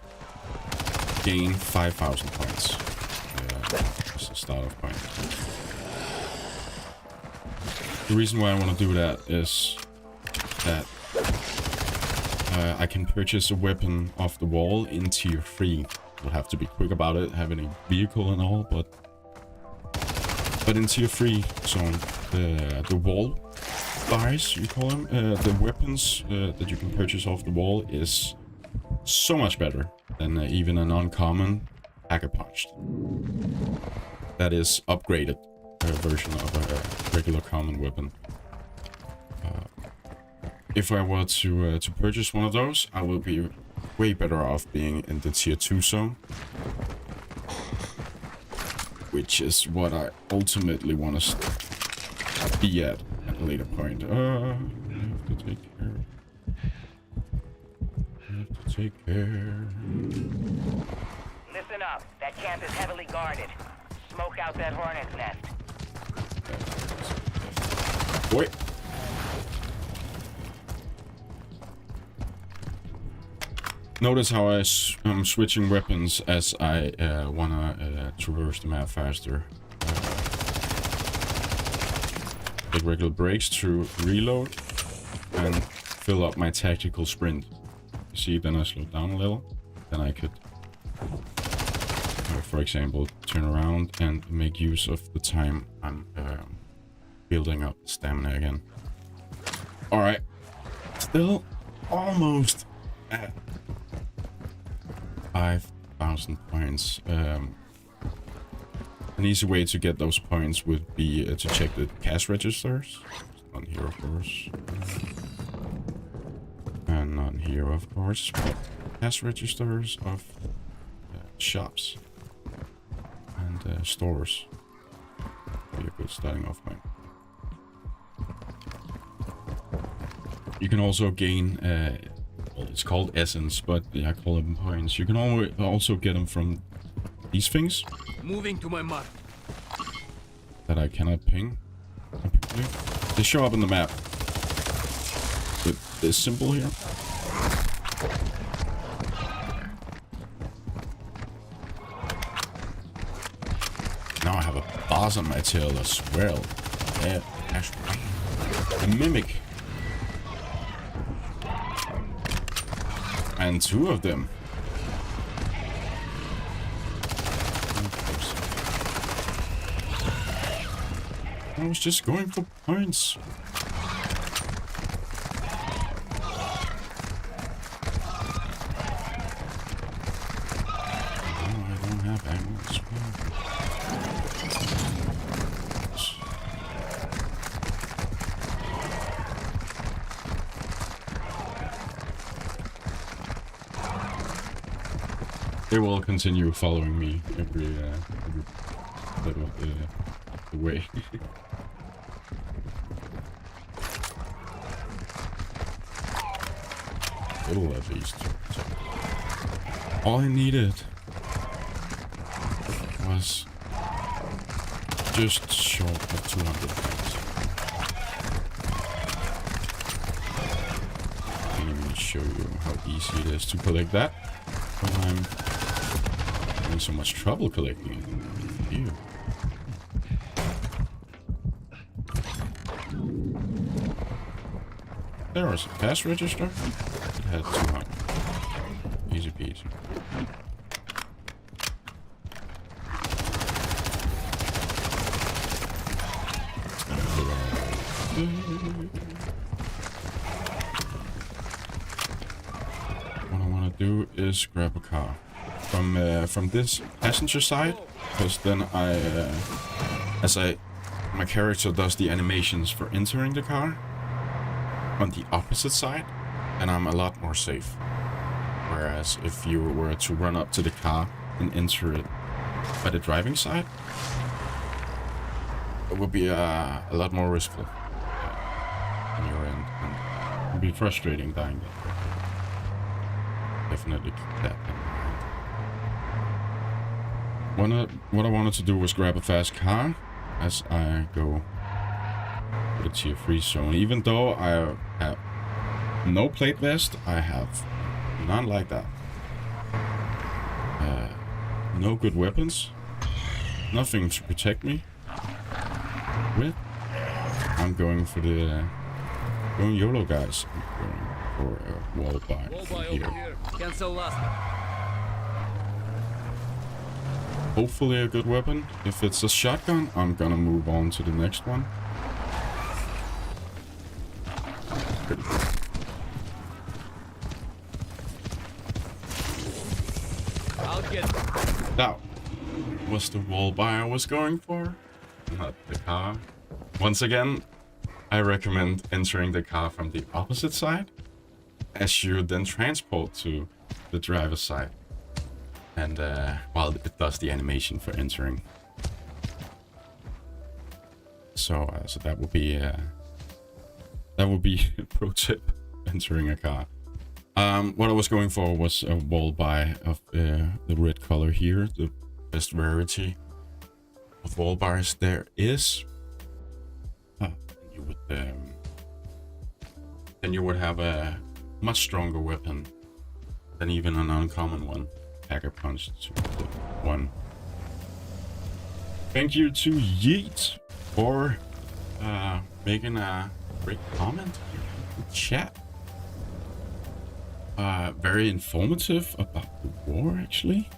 gain 5,000 points. As a start-off point. The reason why I want to do that is that I can purchase a weapon off the wall in tier 3. You'll have to be quick about it, having a vehicle and all, but in tier 3 zone, the wall buys, you call them, the weapons that you can purchase off the wall is so much better than even an uncommon Hacker Punched. That is upgraded version of a regular common weapon. If I were to purchase one of those, I will be way better off being in the tier 2 zone, which is what I ultimately want to be at a later point. I have to take care. Listen up. That camp is heavily guarded. Smoke out that hornet's nest. Wait. Notice how I'm switching weapons as I wanna traverse the map faster. Take regular breaks to reload and fill up my tactical sprint. You see, then I slow down a little. Then I could, for example, turn around and make use of the time I'm building up stamina again. Alright. Still almost at 5,000 points. An easy way to get those points would be to check the cash registers. Not here, of course. And not here, of course. But cash registers of shops and stores. Be a good starting off point. You can also gain, well, it's called essence, but I call them points. You can also get them from these things. Moving to my mark. That I cannot ping. They show up on the map with this symbol here. Now I have a boss on my tail as well. Yeah, actually. A mimic. And 2 of them. I was just going for points. Oh, I don't have ammo as well. They will continue following me every bit of the way. Little at least. All I needed was just short of 200 points. Let me show you how easy it is to collect that when I'm having so much trouble collecting it. Ew. There was a cash register. It had 200. Easy peasy. What I want to do is grab a car from this passenger side, because then my character does the animations for entering the car on the opposite side, and I'm a lot more safe. Whereas if you were to run up to the car and enter it by the driving side, it would be a lot more riskful on your end, and it would be frustrating dying that way. Definitely keep that in mind. What I wanted to do was grab a fast car as I go to the tier 3 zone. Even though I have no plate vest, I have none like that. No good weapons, nothing to protect me with. I'm going for the going YOLO, guys. I'm going for a wall buy here. Cancel last. Hopefully a good weapon. If it's a shotgun, I'm gonna move on to the next one. I'll get. That was the wall buy I was going for, not the car. Once again, I recommend entering the car from the opposite side, as you then transport to the driver's side, and while it does the animation for entering. So that would be a pro tip: entering a car. What I was going for was a wall buy of the red color here, the best rarity of wall bars there is. Then you would have a much stronger weapon than even an uncommon one. Packer punch to the one. Thank you to Yeet for making a great comment here in the chat. Very informative about the war, actually.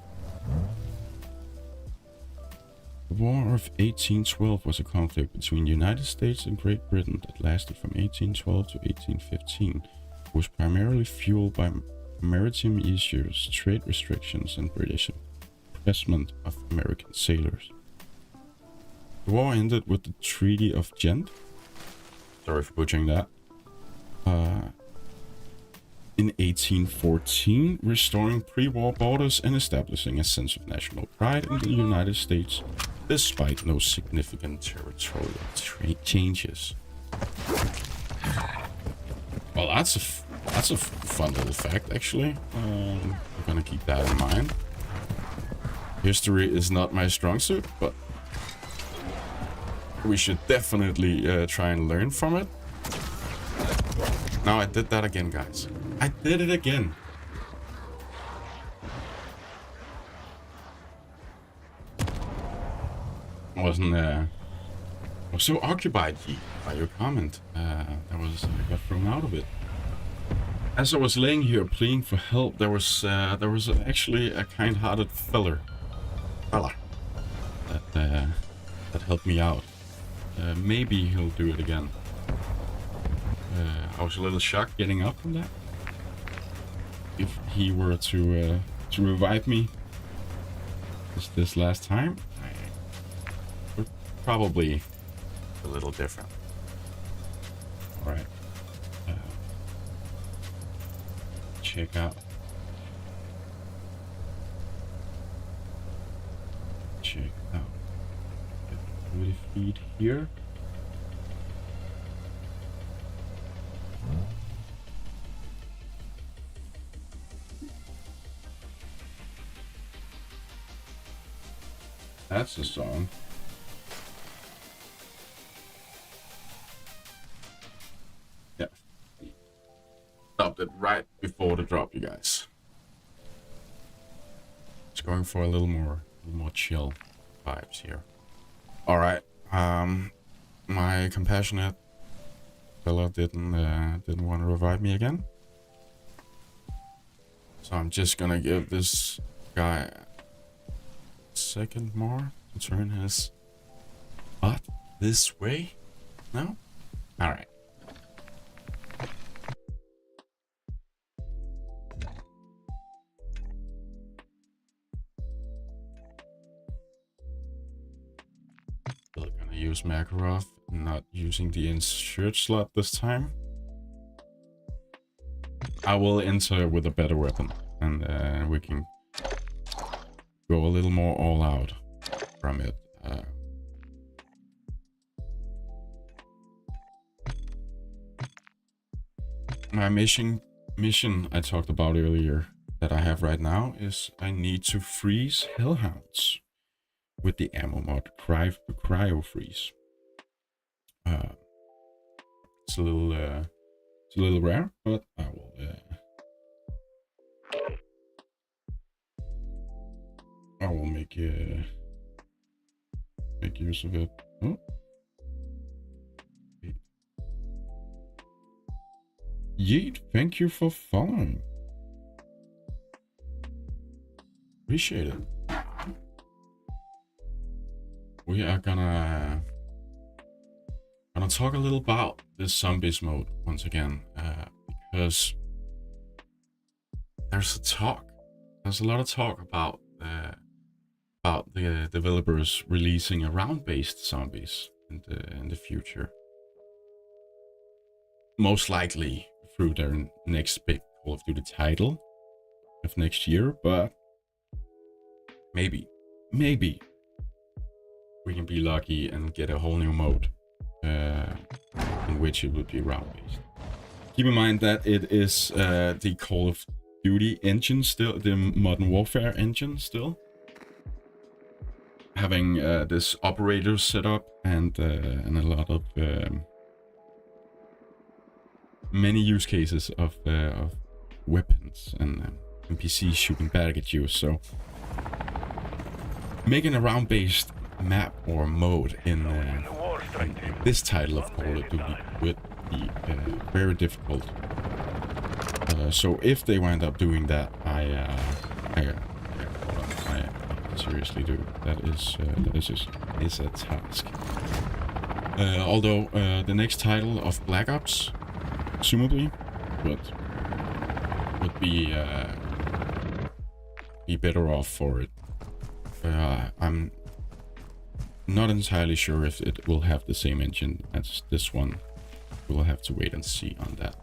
The War of 1812 was a conflict between the United States and Great Britain that lasted from 1812 to 1815. It was primarily fueled by maritime issues, trade restrictions, and British imprisonment of American sailors. The war ended with the Treaty of Ghent. Sorry for butchering that. In 1814, restoring pre-war borders and establishing a sense of national pride in the United States, despite no significant territorial changes. Well, that's a fun little fact, actually. I'm gonna keep that in mind. History is not my strong suit, but we should definitely try and learn from it. Now I did that again, guys. I did it again. I was so occupied by your comment. I got thrown out of it. As I was laying here pleading for help, there was actually a kind-hearted fella that helped me out. Maybe he'll do it again. I was a little shocked getting up from that. If he were to revive me this last time, I would probably a little different. All right. Check out check it out. 30 feet here. That's the song. Yeah. Stopped it right before the drop, you guys. It's going for a little more chill vibes here. All right. My compassionate fella didn't want to revive me again, so I'm just gonna give this guy a second more to turn his butt this way. No? All right. Still gonna use Makarov, not using the insert slot this time. I will enter with a better weapon, and we can go a little more all out from it. My mission I talked about earlier that I have right now is I need to freeze hellhounds with the ammo mod cryo freeze. It's a little rare, but I will make use of it. Oh. Yeet, thank you for following. Appreciate it. We are gonna talk a little about this zombies mode once again, because there's a lot of talk about the developers releasing a round-based zombies in the future. Most likely through their next big Call of Duty title of next year, but maybe we can be lucky and get a whole new mode in which it would be round-based. Keep in mind that it is the Call of Duty engine still, the Modern Warfare engine still, having this operator set up and a lot of many use cases of weapons and NPCs shooting back at you. So making a round-based map or mode in this title of Call of Duty would be very difficult. So if they wind up doing that, I seriously do. That is a task. Although the next title of Black Ops, presumably, would be better off for it. I'm not entirely sure if it will have the same engine as this one. We'll have to wait and see on that.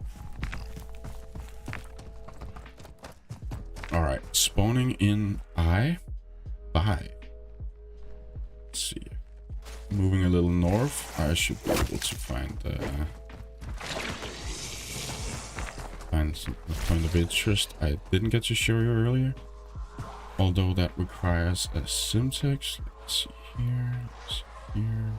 Alright, spawning in I-5. Let's see. Moving a little north, I should be able to find some point of interest I didn't get to show you earlier. Although that requires a syntax. Let's see here. Let's see here.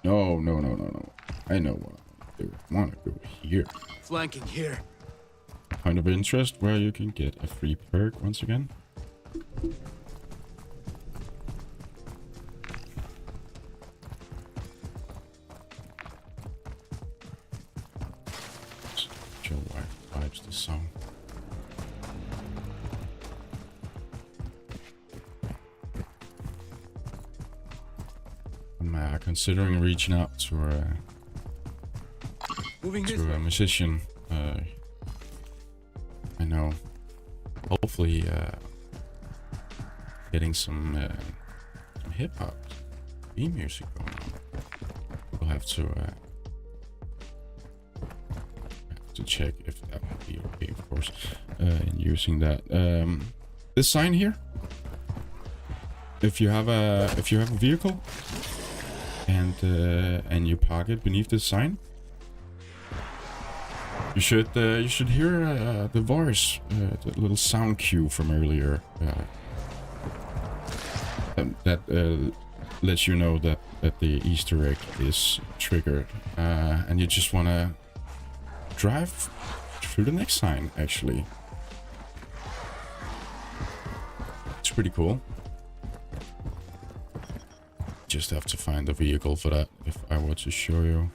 Oh, no. I know what I do. I want to go here. Flanking here. Point of interest where you can get a free perk once again. Joe vibes the song. I'm considering reaching out to a musician. I know. Hopefully, getting some hip hop, beat music going on. We'll have to check if that be okay, of course, in using that. This sign here. If you have a vehicle and you park it beneath this sign, you should hear the voice, the little sound cue from earlier. That lets you know that the Easter egg is triggered, and you just want to drive through the next sign. Actually, it's pretty cool. Just have to find the vehicle for that. If I were to show you,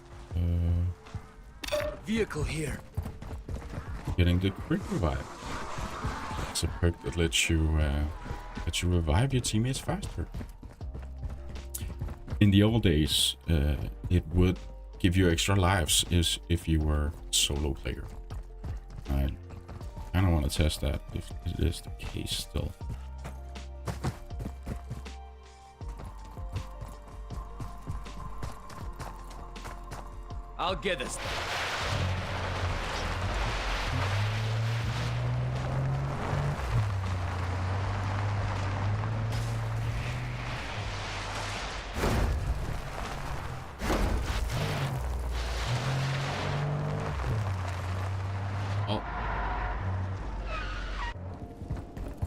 Vehicle here. getting the quick revive. It's a perk that lets you revive your teammates faster. In the old days, it would give you extra lives if you were a solo player. I kind of want to test that if it is the case still. I'll get this.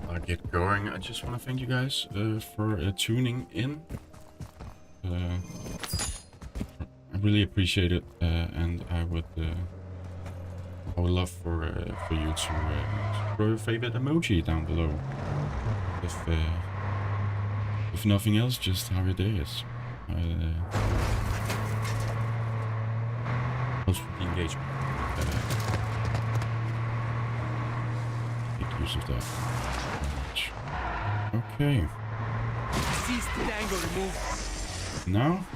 I'll get going. I just want to thank you guys for tuning in. I really appreciate it, and I would love for you to throw your favorite emoji down below. If nothing else, just how your day is. Helps with the engagement. Make use of that. Okay. Cease the angle removed. Now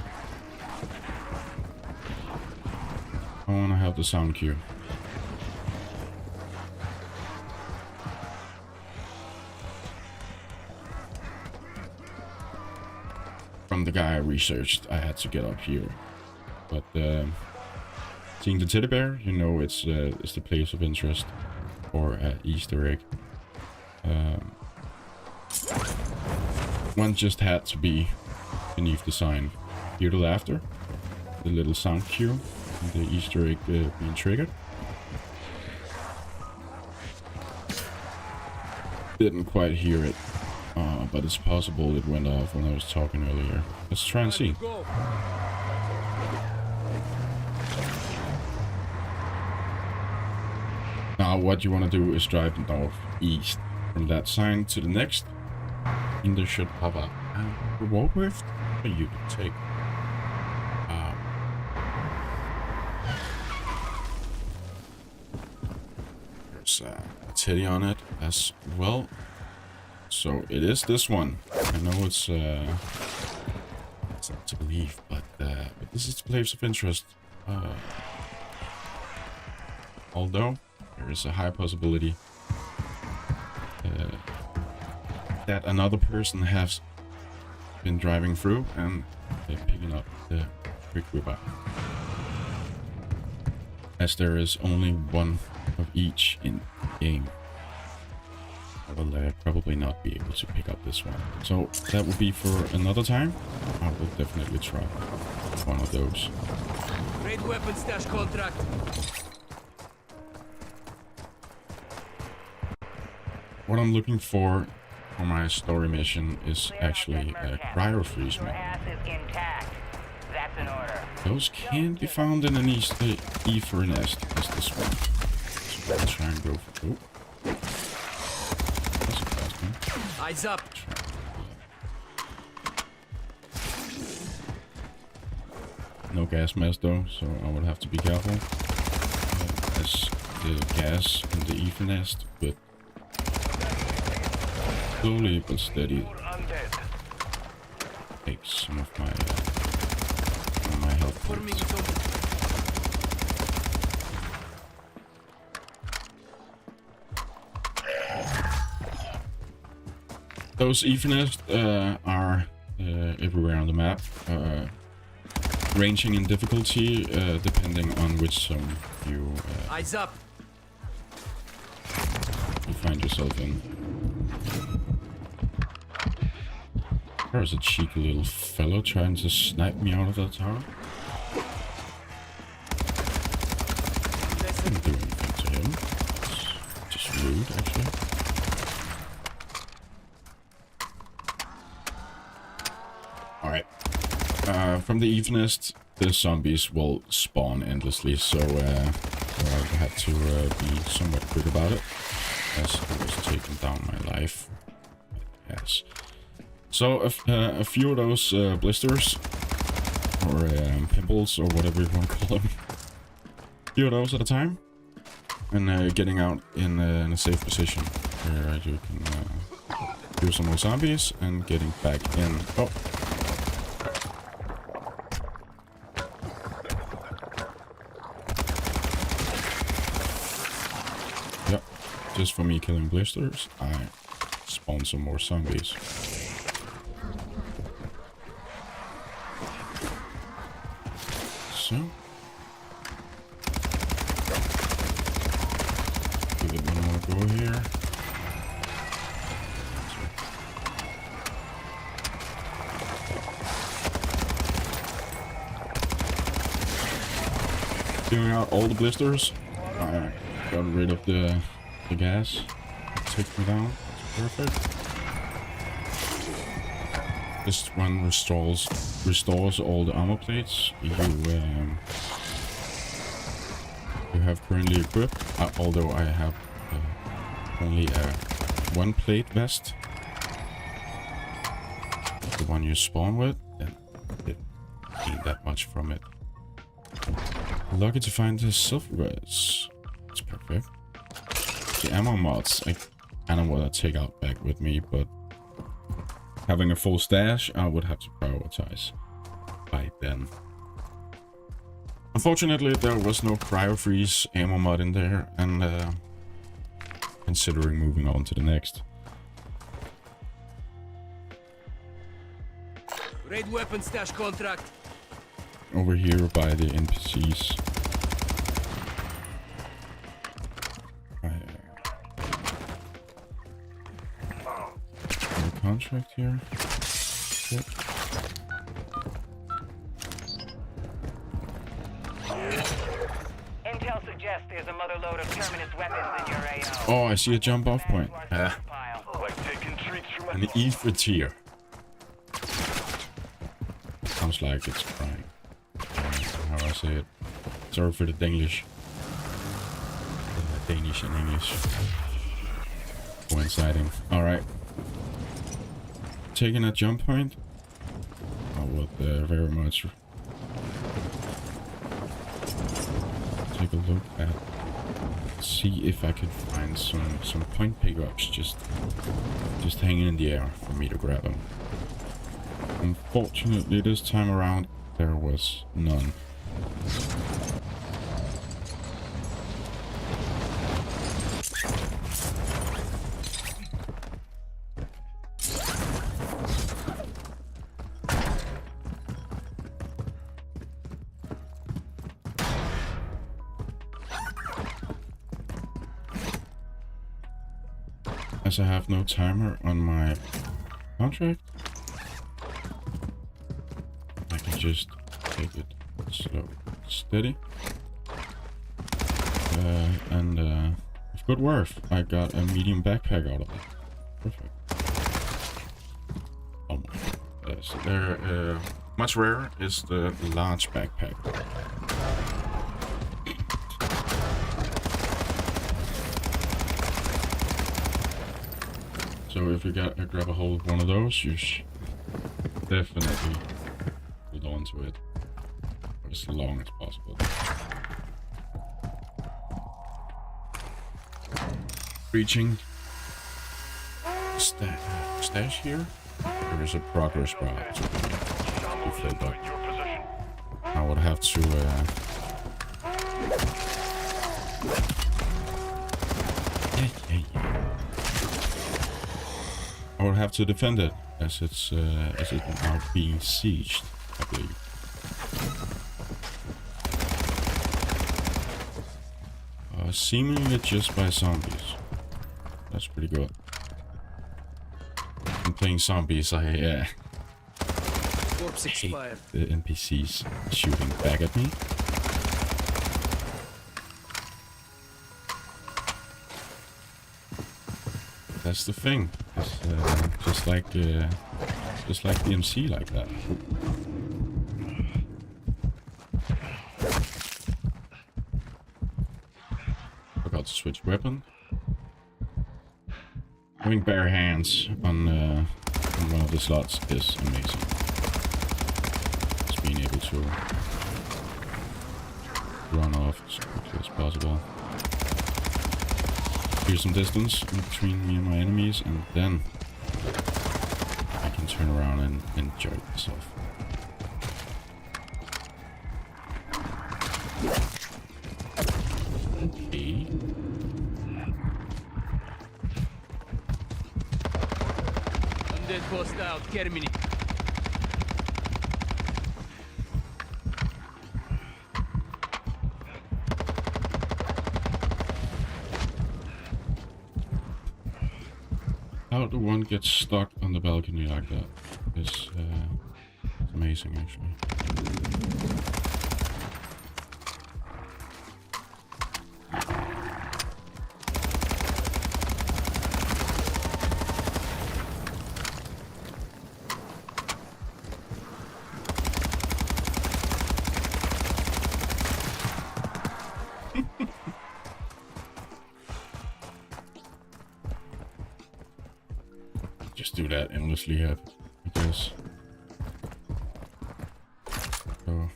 I want to have the sound cue. From the guy I researched, I had to get up here, but seeing the teddy bear, you know, it's the place of interest for Easter egg. One just had to be beneath the sign. Hear the laughter, the little sound cue, and the Easter egg being triggered. Didn't quite hear it, but it's possible it went off when I was talking earlier. Let's try and see. Go. Now what you want to do is drive northeast from that sign to the next, and there should pop up a reward rift for you to take. There's a teddy on it as well, so it is this one. I know it's hard to believe, but this is the place of interest. Although there is a high possibility that another person has been driving through and picking up the quick revive. As there is only one of each in game, I will probably not be able to pick up this one. So that will be for another time. I will definitely try one of those. Great weapon stash contract. What I'm looking for my story mission is actually a cryo freeze Your map. ass is intact. That's an order. Those can't be found in an ether nest as this one. So let's try and go for. Oh. That's a fast one. Eyes up. No gas mask though, so I would have to be careful. As the gas in the ether nest, but slowly but steady takes some of my health Forming points. some. Those ether nests are everywhere on the map, ranging in difficulty depending on which zone you Eyes up. find yourself in. There's a cheeky little fellow trying to snipe me out of that tower. I didn't do anything to him. It's just rude, actually. Alright. From the evenest, the zombies will spawn endlessly, so I had to be somewhat quick about it, as it was taking down my life. Yes. So a few of those blisters, or pimples, or whatever you want to call them. A few of those at a time, and getting out in a safe position where you can do some more zombies and getting back in. Oh. Yep, just for me killing blisters, I spawn some more zombies. So, give it one more go here. Clearing out all the blisters. I got rid of the gas. Take me down. That's perfect. This one restores all the armor plates you have currently equipped. Although I have only a one plate vest, the one you spawn with, then it ain't that much from it. Lucky to find the silver res. That's perfect. The ammo mods I don't want to take out back with me, but having a full stash, I would have to prioritize by then. Unfortunately, there was no cryo-freeze ammo mod in there, and considering moving on to the next. Raid weapon stash contract. Over here by the NPCs. Contract here. Yep. Intel suggests there's a mother load of terminus weapons in your AO. Oh, I see a jump off point. Like taking treats from An Easter tier. Sounds like it's crying. How I say it. Sorry for the Denglish. Danish and English. Coinciding. Alright. Taking a jump point. I would very much take a look at, see if I could find some point pickups just hanging in the air for me to grab them. Unfortunately, this time around there was none. As I have no timer on my contract, I can just take it slow, steady. And with good worth, I got a medium backpack out of it. Perfect. So there, much rarer is the large backpack. So if you grab a hold of one of those, you definitely hold on to it for as long as possible. Reaching stash here, there is a progress bar to be filled up. I would have to I would have to defend it as it's now being sieged, I believe. Seemingly just by zombies. That's pretty good. I'm playing zombies. I Corpse hate expired. the NPCs shooting back at me. That's the thing. It's, just like the MC like that. Forgot to switch weapon. Having bare hands on one of the slots is amazing. Just being able to run off as quickly as possible. Clear some distance in between me and my enemies, and then I can turn around and enjoy myself. Okay. Undead post out. Termini. How do one get stuck on the balcony like that? It's amazing, actually. Just do that endlessly, I guess. So,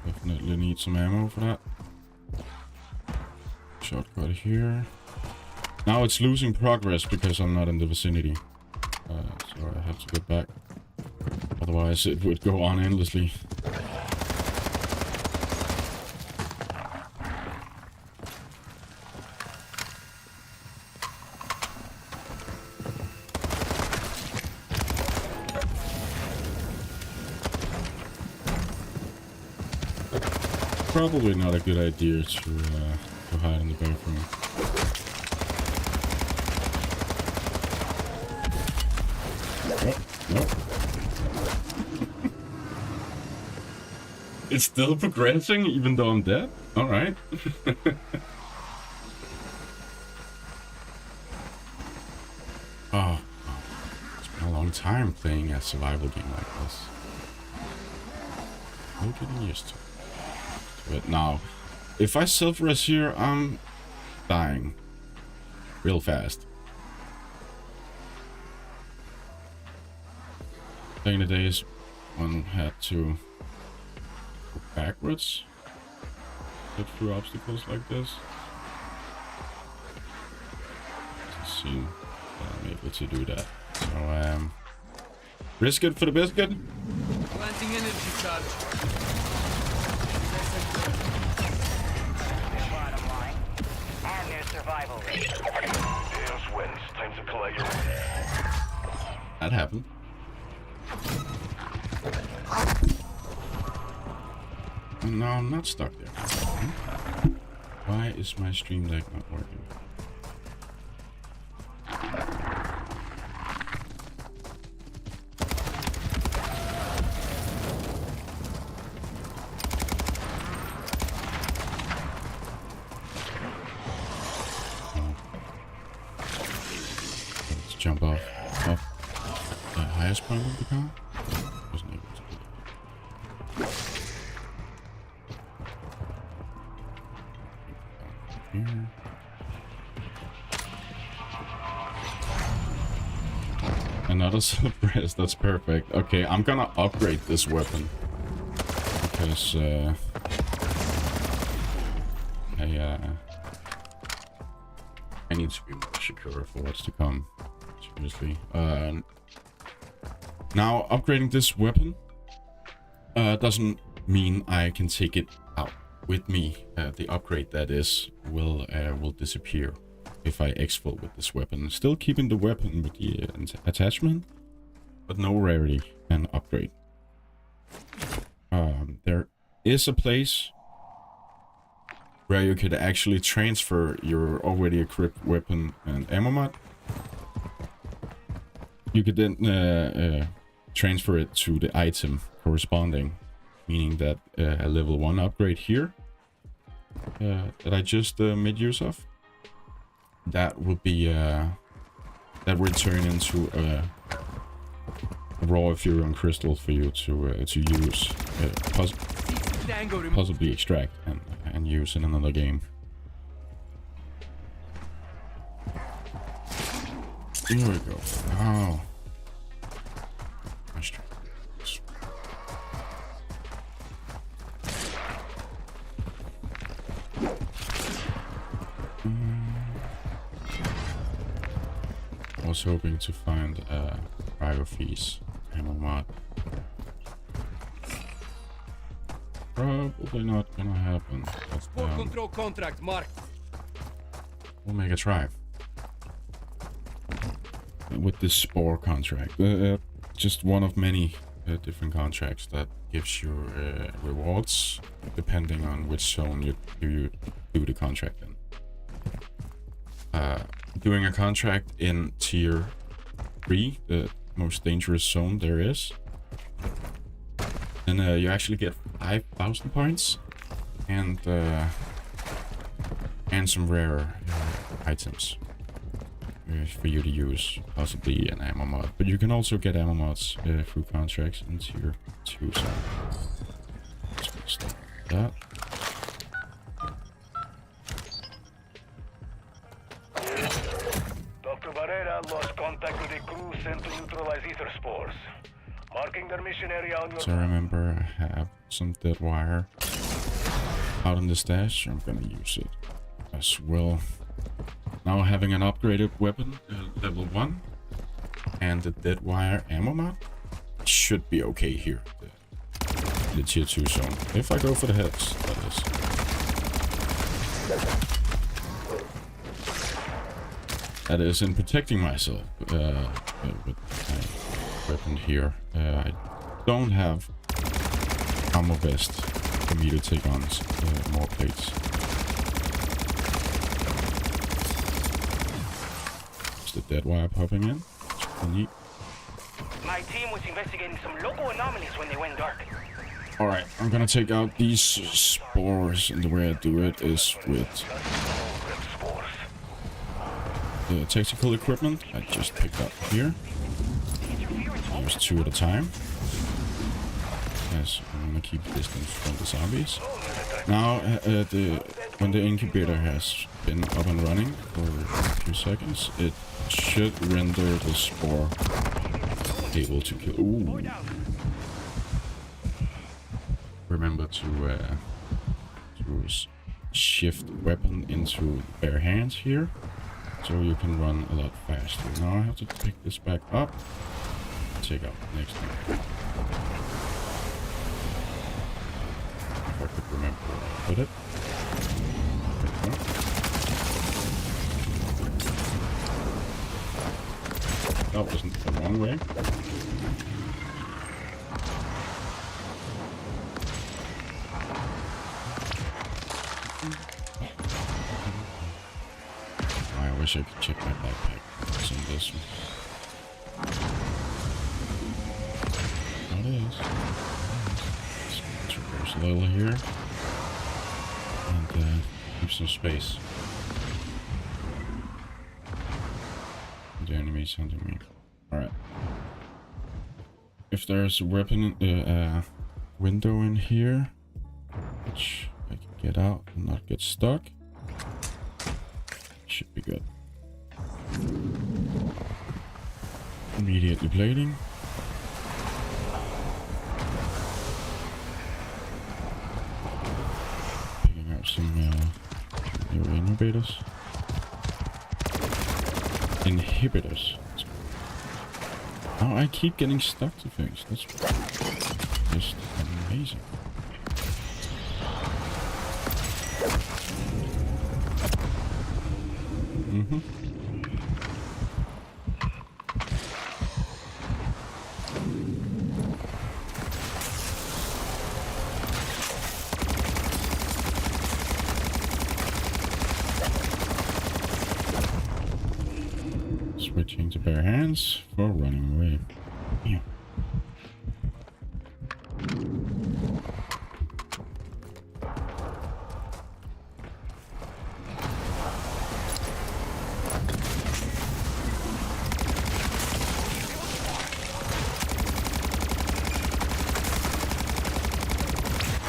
definitely need some ammo for that. Shortcut here. Now it's losing progress because I'm not in the vicinity. So I have to get back. Otherwise it would go on endlessly. Probably not a good idea to hide in the bathroom. Oh, no. It's still progressing even though I'm dead? Alright. Oh, it's been a long time playing a survival game like this. I'm getting used to it. But now, if I self-res here, I'm dying real fast. Back in the days, one had to go backwards, get through obstacles like this. Doesn't seem that I'm able to do that. So, risk it for the biscuit. Planting energy charge. Their bottom line and their survival rate. Here's wins. Time to collect your That happened. And now I'm not stuck there. Why is my stream deck not working? Let's jump off the highest point of the car. Wasn't able to do that. Here. Another suppress, that's perfect. Okay, I'm gonna upgrade this weapon. Because, I need to be more secure for what's to come. Seriously. Now, upgrading this weapon doesn't mean I can take it out with me. The upgrade, that is, will disappear if I exfil with this weapon. Still keeping the weapon with the attachment, but no rarity and upgrade. There is a place where you could actually transfer your already equipped weapon and ammo mod. You could then transfer it to the item corresponding, meaning that a level 1 upgrade here that I just made use of, that would be that would turn into a raw Ethereum crystal for you to use, possibly extract and use in another game. Here we go. Wow. Nice try. I was hoping to find a biofees ammo mod. Probably not gonna happen. But, Sport control contract marked. we'll make a try. With this spore contract, just one of many different contracts that gives you rewards depending on which zone you do the contract in. Doing a contract in tier 3, the most dangerous zone there is, then you actually get 5,000 points and some rare items for you to use, possibly an ammo mod. But you can also get ammo mods through contracts in tier 2. So let's start with that. Dr. Barrera lost contact with a crew sent to neutralize ether spores. Marking their mission area on your... So remember, I have some dead wire out in the stash. I'm gonna use it as well. Now having an upgraded weapon, level 1, and the dead wire ammo mod, should be okay here. The tier 2 zone. If I go for the heads, that is. That is in protecting myself with my weapon here. I don't have ammo vest for me to take on more plates. Is the dead wire popping in? That's pretty neat. My team was investigating some local anomalies when they went dark. Alright, I'm gonna take out these spores, and the way I do it is with the tactical equipment I just picked up here. Use 2 at a time. Yes, I'm gonna keep distance from the zombies. Now, when the incubator has been up and running for a few seconds, it should render the spore able to kill. Ooh. Remember to shift weapon into bare hands here, so you can run a lot faster. Now I have to pick this back up, take out the next one. If I could remember where I put it. That wasn't the wrong way. I wish I could check my backpack. What's in this one? That is. Let's reverse a little here. And keep some space. The enemies hunting me. Alright. If there's a weapon, window in here, which I can get out and not get stuck, should be good. Immediately plating. Picking up some new inhibitors. Oh, I keep getting stuck to things. That's just amazing. switching to bare hands for running away. Yeah.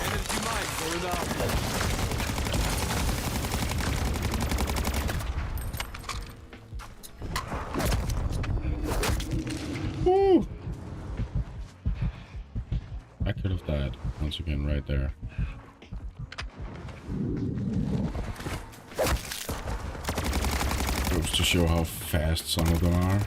Energy mine going up. Woo! I could have died once again right there. Goes to show how fast some of them are, and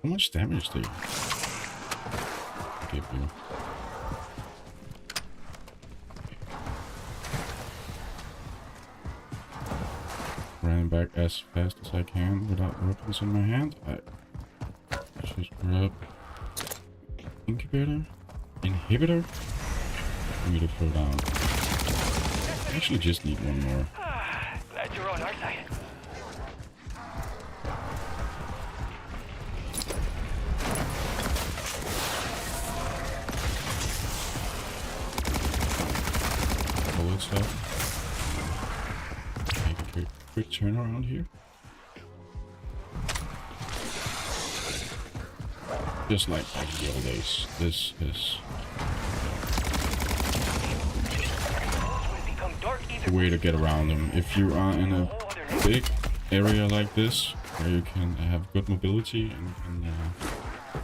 how much damage they give you. Running back as fast as I can without weapons in my hand. I just grab inhibitor for me to throw down. I actually just need one more. Glad you're on our side. Bullet stuff. Make a quick turn around here. Just like back in the old days. This is the way to get around them. If you are in a big area like this, where you can have good mobility and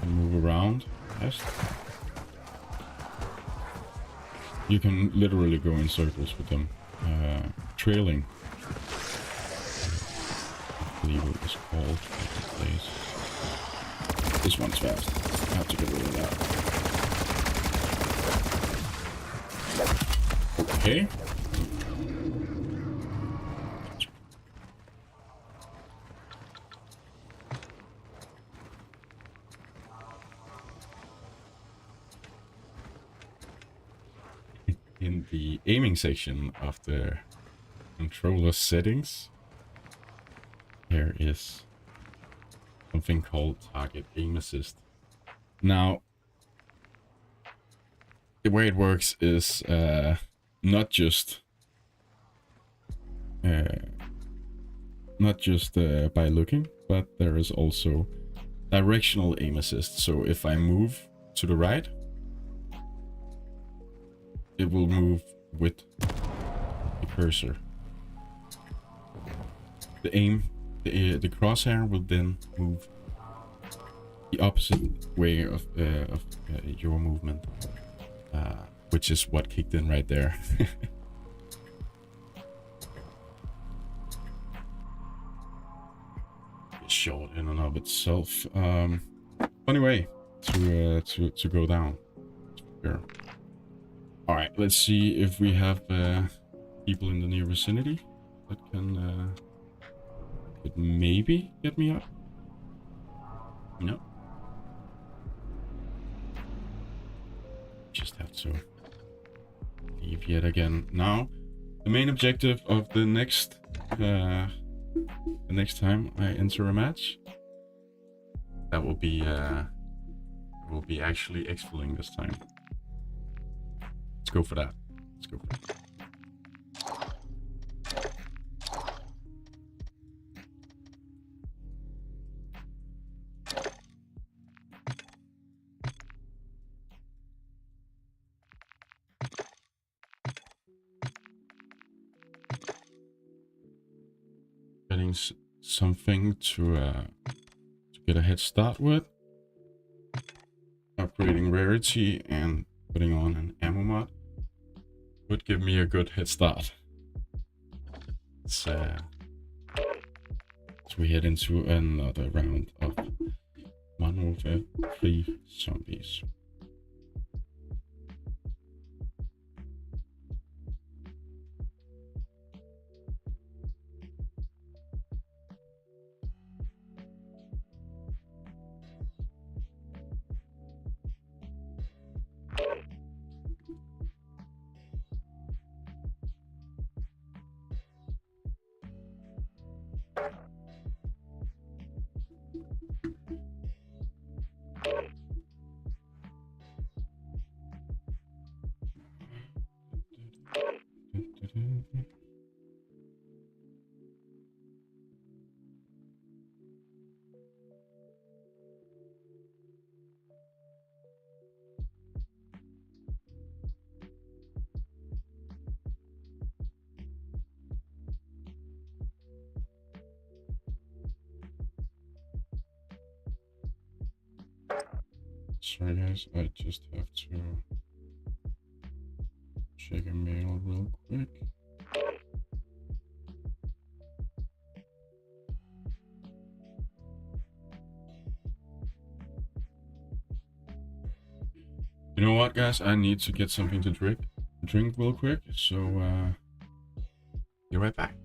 can move around fast, you can literally go in circles with them. Trailing, I believe it was called that place. This one's fast. I have to get rid of that. Okay. In the aiming section of the controller settings, there is something called target aim assist. Now, the way it works is not just by looking, but there is also directional aim assist. So if I move to the right, it will move with the cursor. The crosshair will then move the opposite way of your movement, which is what kicked in right there. It's short in and of itself. Funny way to go down. Sure. All right, let's see if we have people in the near vicinity that can could maybe get me up. No. Just have to leave yet again. Now, the main objective of the next time I enter a match, that will be actually exfilling this time. Let's go for that. Let's go for that. Getting something to get a head start with. Upgrading rarity and putting on an ammo mod would give me a good head start. So we head into another round of MW3 zombies. Sorry guys, I just have to check a mail real quick. You know what, guys? I need to get something to drink real quick. So, be right back.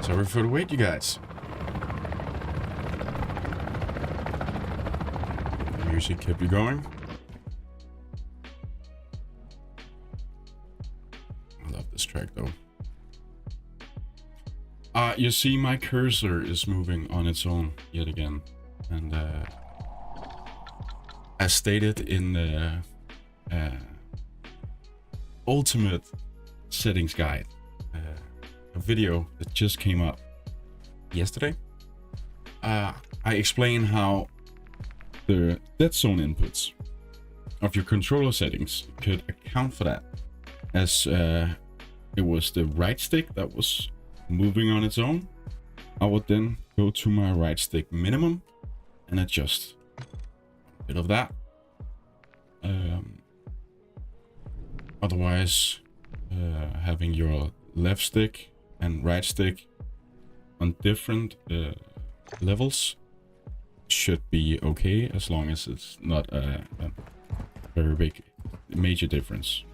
Sorry for the wait, you guys. The music kept you going. I love this track though. You see my cursor is moving on its own yet again. And as stated in the ultimate settings guide, a video that just came up yesterday, I explain how the dead zone inputs of your controller settings could account for that, as it was the right stick that was moving on its own. I would then go to my right stick minimum and adjust a bit of that. Otherwise, having your left stick and right stick on different levels should be okay, as long as it's not a very big major difference,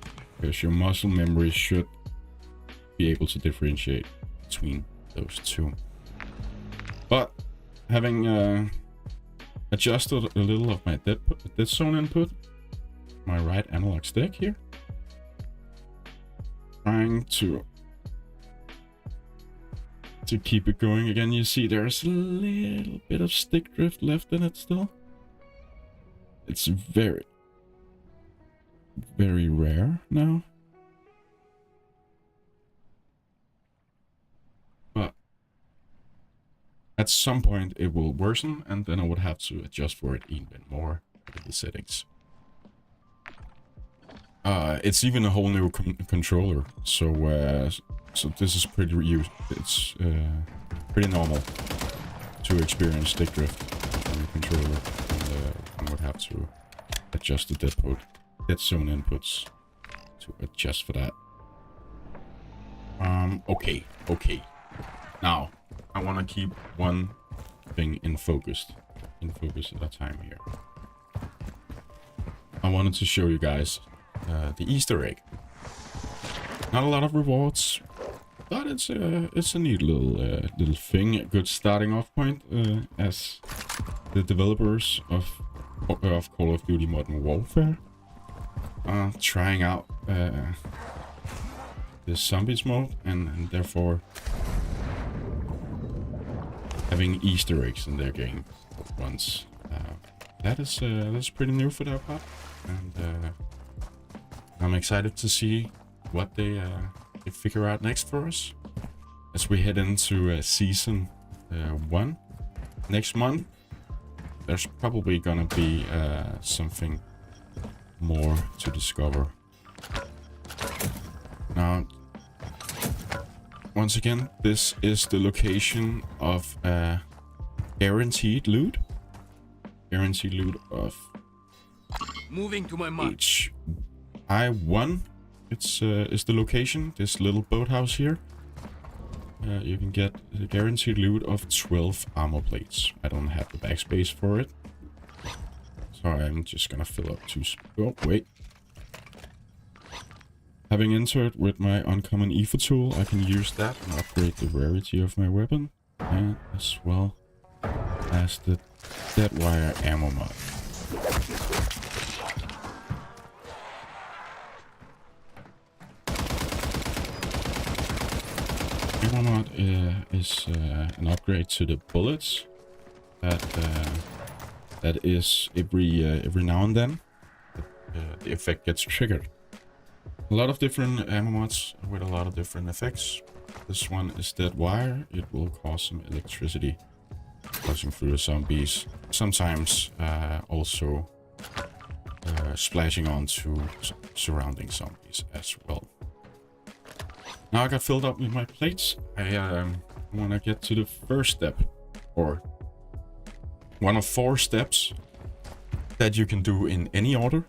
because your muscle memory should be able to differentiate between those two. But having adjusted a little of my dead zone input, my right analog stick here, trying to keep it going again. You see there's a little bit of stick drift left in it still. It's very, very rare now. But at some point it will worsen, and then I would have to adjust for it even more with the settings. It's even a whole new controller, so so this is pretty pretty normal to experience stick drift on your controller, and I would have to adjust the dead zone inputs to adjust for that. Okay. Now I want to keep one thing in focus at a time here. I wanted to show you guys the Easter egg. Not a lot of rewards, but it's a neat little thing, a good starting off point, as the developers of Call of Duty Modern Warfare are trying out this zombies mode, and therefore having Easter eggs in their game once. That's pretty new for their part, and I'm excited to see what they figure out next for us as we head into season 1 next month. There's probably gonna be something more to discover. Now, once again, this is the location of guaranteed loot. guaranteed loot of Moving to my mark. I1. It's is the location. This little boathouse here. You can get the guaranteed loot of 12 armor plates. I don't have the backspace for it, so I'm just gonna fill up 2. Oh wait. Having entered with my uncommon EFA tool, I can use that and upgrade the rarity of my weapon, and as well as the dead wire ammo mod. Ammo mod is an upgrade to the bullets that is every now and then the effect gets triggered. A lot of different ammo mods with a lot of different effects. This one is dead wire. It will cause some electricity passing through the zombies. Sometimes also splashing onto surrounding zombies as well. Now I got filled up with my plates. I want to get to the first step, or one of 4 steps that you can do in any order.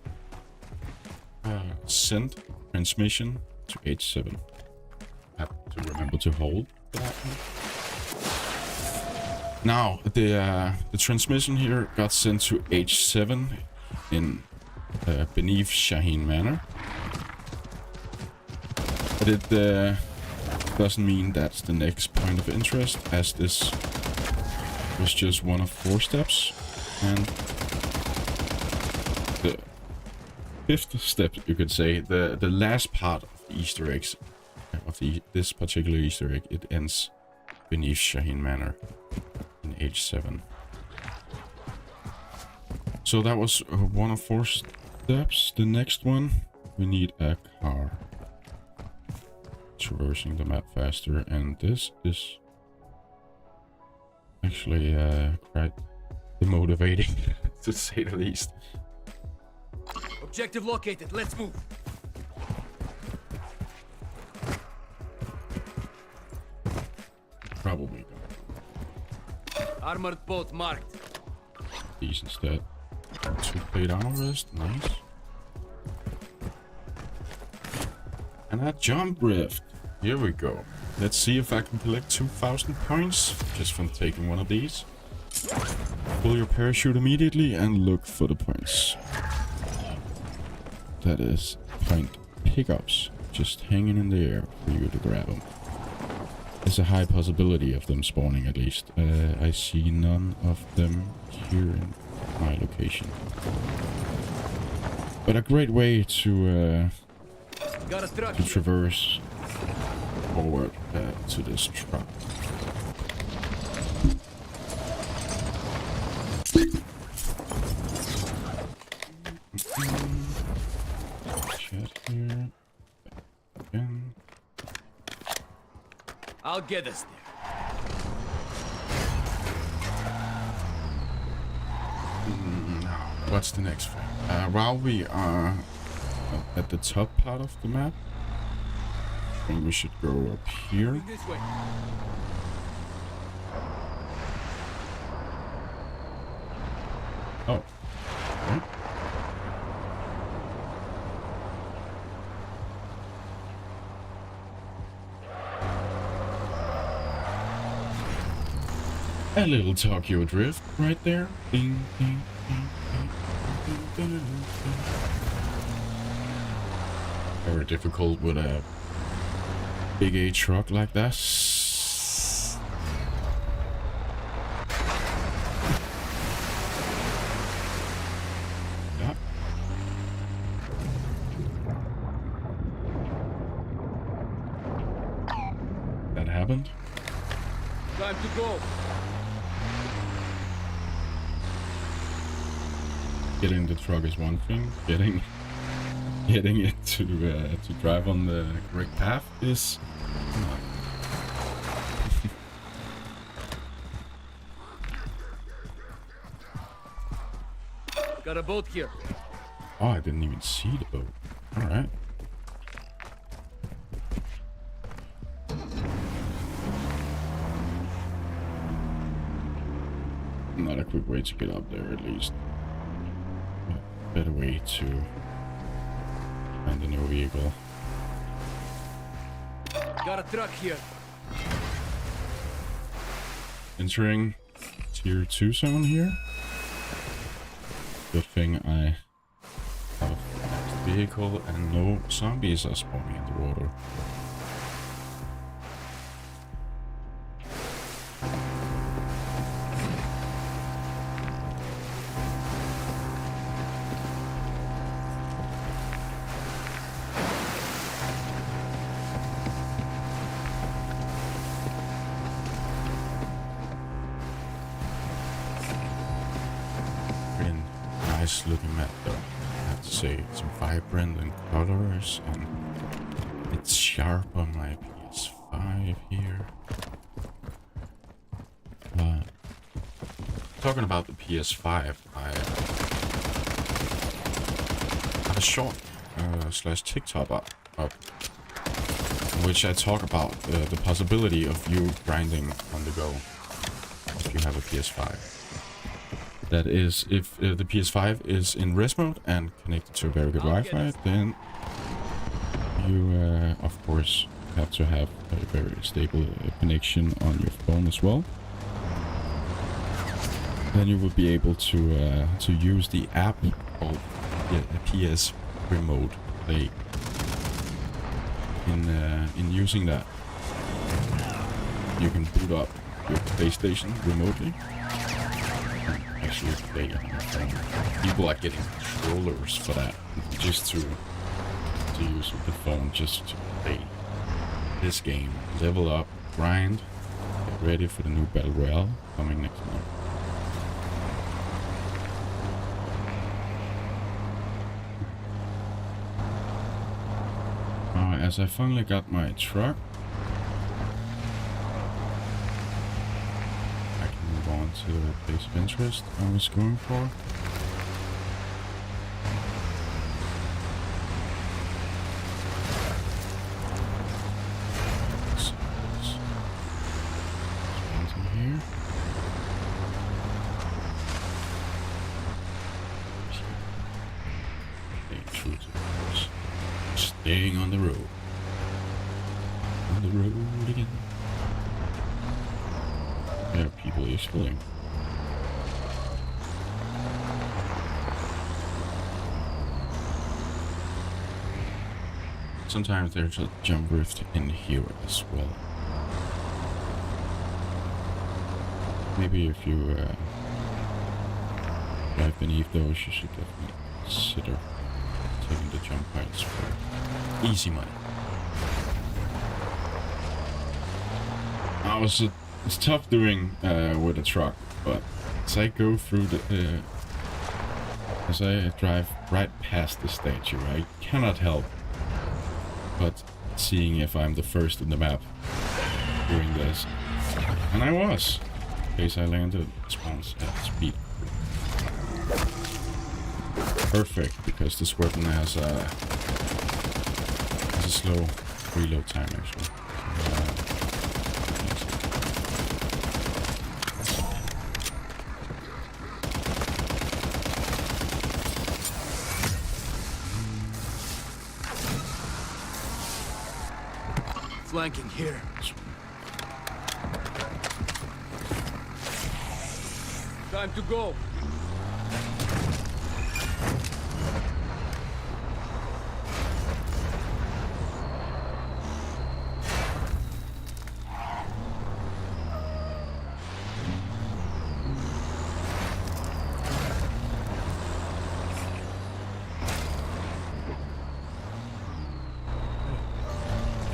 Send transmission to H7. Have to remember to hold that one. Now the transmission here got sent to H7 in beneath Shaheen Manor. But it doesn't mean that's the next point of interest, as this was just one of 4 steps. And the 5th step, you could say, the last part of the Easter eggs, of this particular Easter egg, it ends beneath Shaheen Manor in H7. So that was one of 4 steps. The next one, we need a car. Traversing the map faster, and this is actually quite demotivating to say the least. Objective located. Let's move. Probably Armored boat marked. these instead. 2 plate armor vest, nice. And a jump rift. Here we go. Let's see if I can collect 2,000 points just from taking one of these. Pull your parachute immediately and look for the points. That is point pickups, just hanging in the air for you to grab them. There's a high possibility of them spawning, at least. I see none of them here in my location. But a great way to traverse forward to this truck. Chat here. Again. I'll get us there. What's the next thing? While we are at the top part of the map, I think we should go up here. This way. Oh. Okay. A little Tokyo Drift right there. Ding, ding, ding, ding, ding, ding, ding, ding. Very difficult with a big A truck like that. Yeah. That happened. Time to go. Getting the truck is one thing. Getting it to drive on the correct path is not. Got a boat here. Oh, I didn't even see the boat. All right. Not a quick way to get up there, at least. A better way to find a new vehicle. Got a truck here. Entering tier 2 zone here. Good thing I have a vehicle and no zombies are spawning in the water. Looking map though, I have to say, it's vibrant in colors and it's sharp on my PS5 here. Talking about the PS5, I have a short slash TikTok up in which I talk about the possibility of you grinding on the go if you have a PS5. That is, if the PS5 is in res mode and connected to a very good Wi-Fi, then you, of course, have to have a very stable connection on your phone as well. Then you will be able to use the app called PS Remote Play. In using that, you can boot up your PlayStation remotely. Actually play on your phone. People are getting controllers for that, just to use with the phone, just to play this game. Level up, grind, get ready for the new Battle Royale coming next month. As I finally got my truck, on to the place of interest I was going for. So there's one here. Staying true to the course. Staying on the road. On the road again. There are people exploring. Sometimes there's a jump rift in here as well. Maybe if you dive beneath those, you should definitely consider taking the jump heights for easy money. It's tough doing with a truck, but as I go through the as I drive right past the statue, I cannot help but seeing if I'm the first in the map doing this. And I was. In case I landed, it spawns at speed. Perfect, because this weapon has a slow reload time actually. Flanking here. Time to go.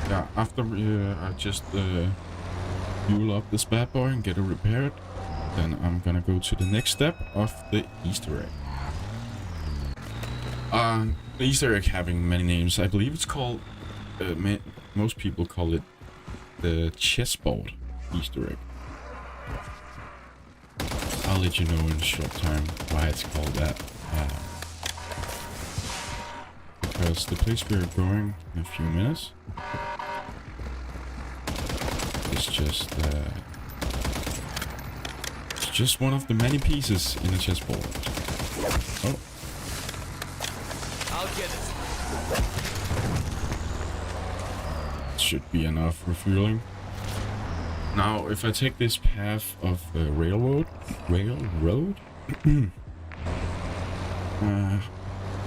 Yeah, after I just fuel up this bad boy and get it repaired, then I'm gonna go to the next step of the Easter egg. The Easter egg having many names. I believe it's called, most people call it the chessboard Easter egg. I'll let you know in a short time why it's called that. Because the place we're going in a few minutes is just just one of the many pieces in the chessboard. Oh. I'll get it. Should be enough refueling. Now, if I take this path of the railroad,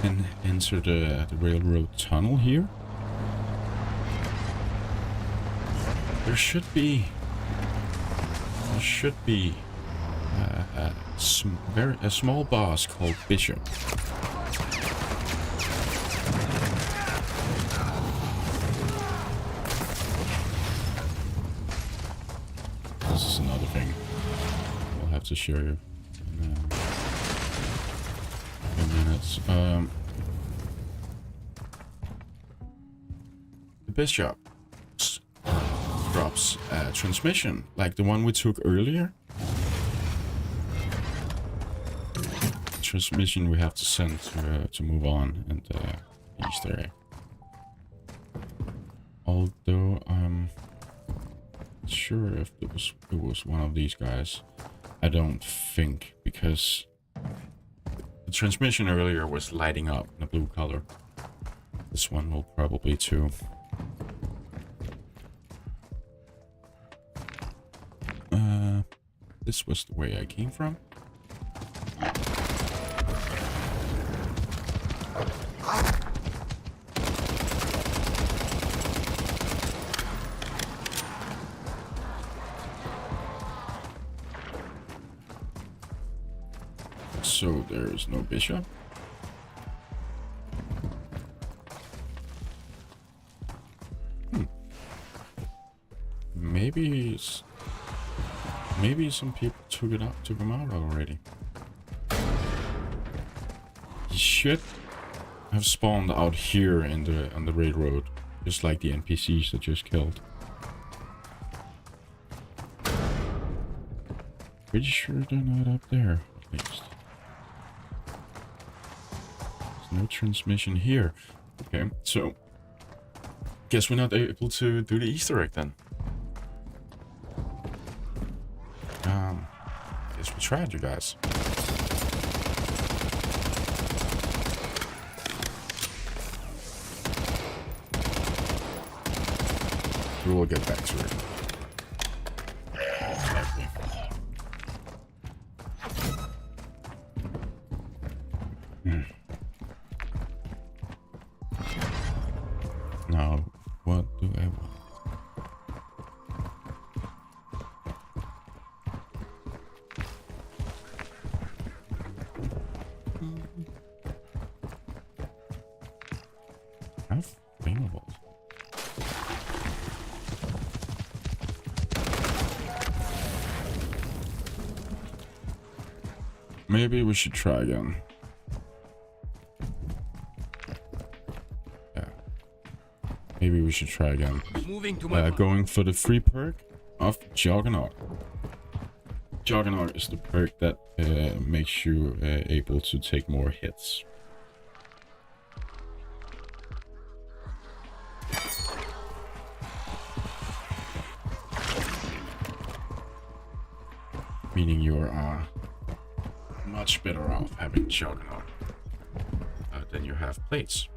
and enter the railroad tunnel here, there should be a small boss called Bishop. This is another thing I'll have to show you in a few minutes. The Bishop drops a transmission like the one we took earlier. Transmission we have to send to move on, and Easter egg. Although I'm not sure if it was one of these guys. I don't think, because the transmission earlier was lighting up in a blue color. This one will probably too. This was the way I came from. So there is no bishop. Maybe some people took him out already. He should have spawned out here on the railroad, just like the NPCs that just killed. Pretty sure they're not up there, at least. There's no transmission here. Okay, so guess we're not able to do the Easter egg then. Guess we tried, you guys. We will get back to it. Now, what do I want? Have Earnables. Maybe we should try again. Yeah. Maybe we should try again. Moving to my Going for the free perk of Juggernaut. Juggernaut is the perk that makes you able to take more hits. Meaning you are much better off having Juggernaut than you have plates.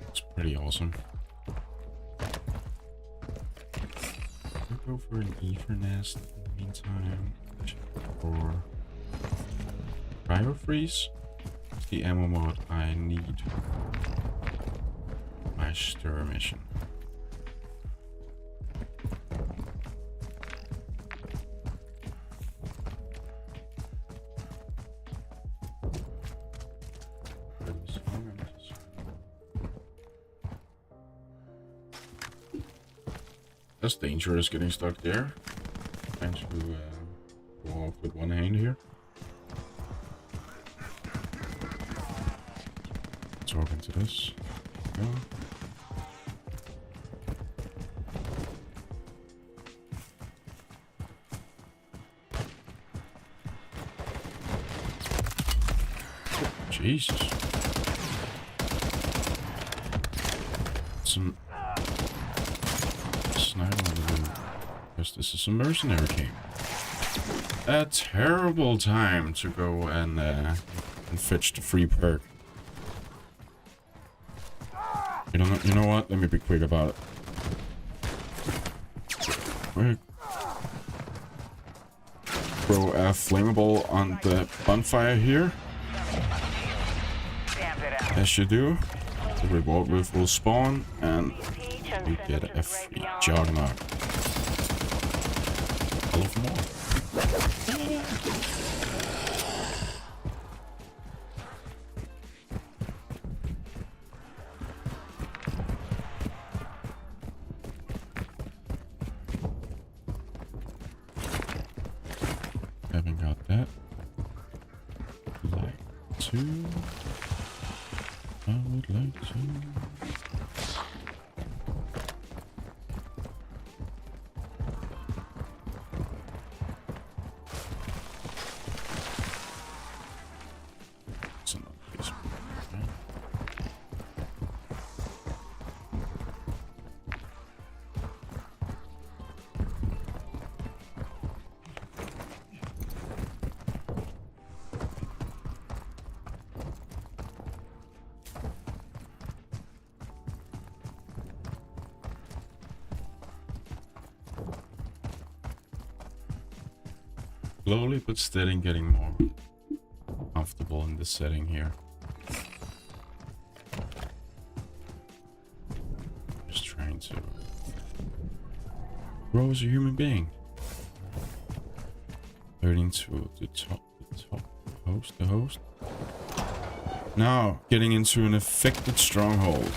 It's pretty awesome. I'll go for an Ether Nest in the meantime. For Cryo Freeze, the ammo mod I need. My Stir mission. That's dangerous getting stuck there. Trying to go off with one hand here. Talking to this. Go. Jesus. Some sniper on the roof. because this is a mercenary game. A terrible time to go and fetch the free perk. You know what? Let me be quick about it. Quick. Throw a flammable on the bonfire here. As you do. The reward roof will spawn and you get a free juggernaut. I love more. Haven't got that. Like to. I would like to. It's another piece. Slowly but steady getting more comfortable in this setting here. Just trying to grow as a human being. Learning to the top the host. Now getting into an affected stronghold.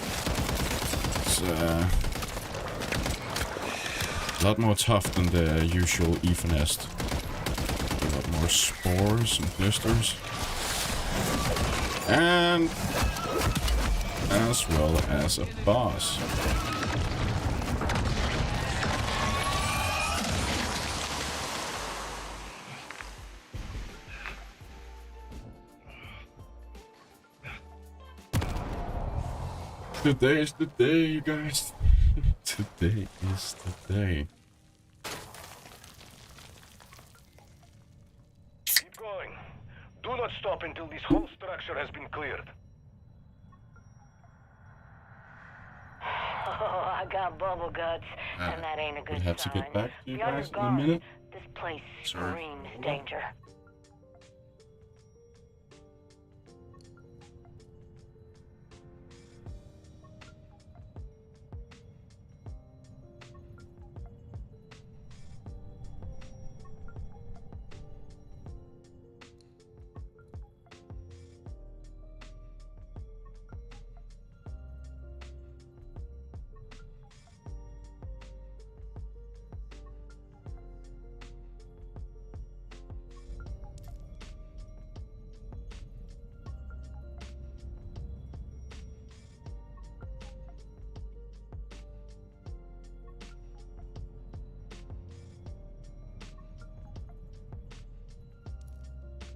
It's a lot more tough than the usual Ether nest. More spores and blisters, and as well as a boss. Today is the day, you guys. Today is the day. Do not stop until this whole structure has been cleared. Oh, I got bubble guts, and that ain't a good we'll have sign. to get back to you Be on your guys in a guard. minute. This place Sorry. screams danger.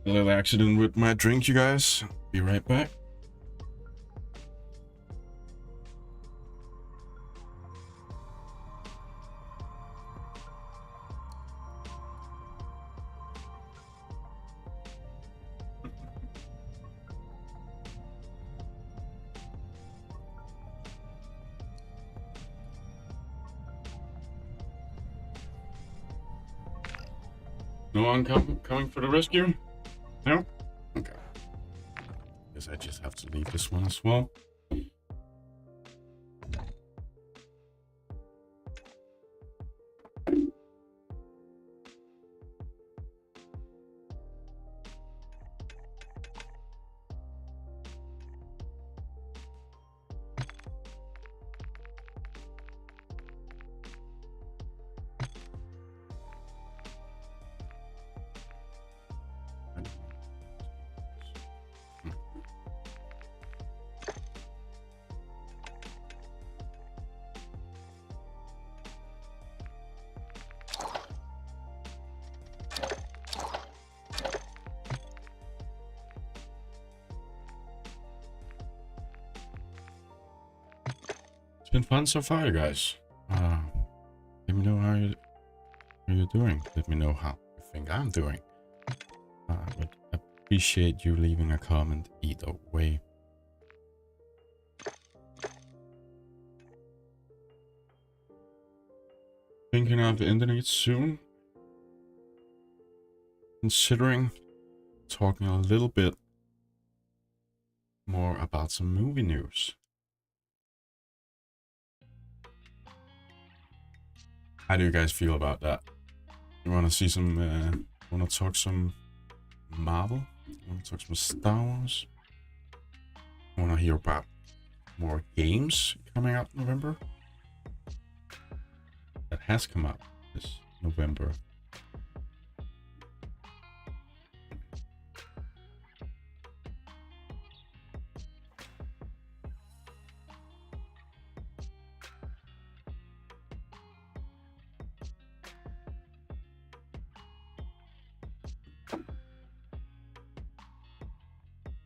A little accident with my drink, you guys. Be right back. No one coming for the rescue? No? Okay. Guess I just have to leave this one as well. Been fun so far, you guys. Let me know doing. Let me know how you think I'm doing. I would appreciate you leaving a comment either way. Thinking of ending it soon. Considering talking a little bit more about some movie news. How do you guys feel about that? You want to see some, want to talk some Marvel? Want to talk some Star Wars? Want to hear about more games coming out in November? That has come out this November.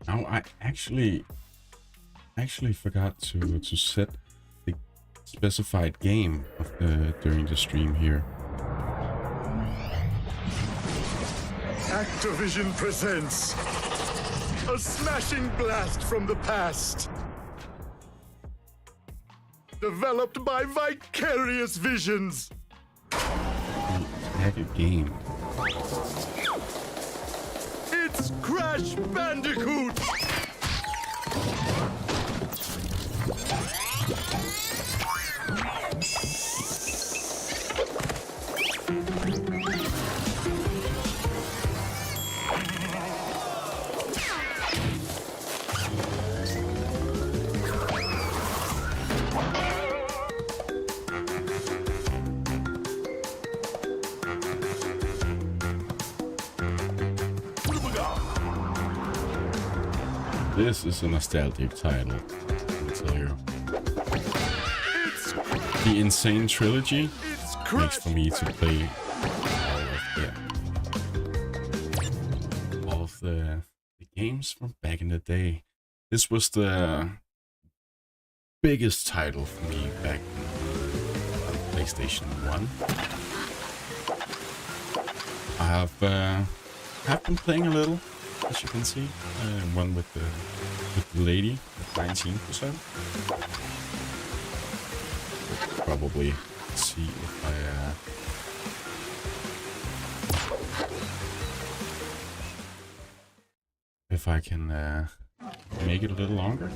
Now I actually forgot to set the specified game of during the stream here. Activision presents a smashing blast from the past. Developed by Vicarious Visions. Have a game. It's Crash Bandicoot. This is a nostalgic title, I'll tell you. The Insane Trilogy makes for me to play all of the games from back in the day. This was the biggest title for me back on PlayStation 1. I have been playing a little, as you can see. One with the lady at 19%. Probably see if I can make it a little longer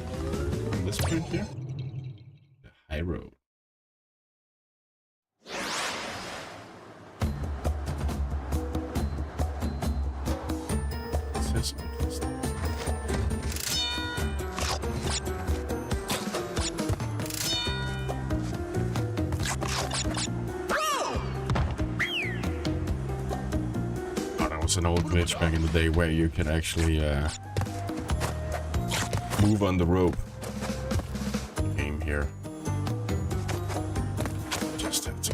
on this point here. The high road. An old glitch back in the day where you can actually move on the rope. Game here. Just have to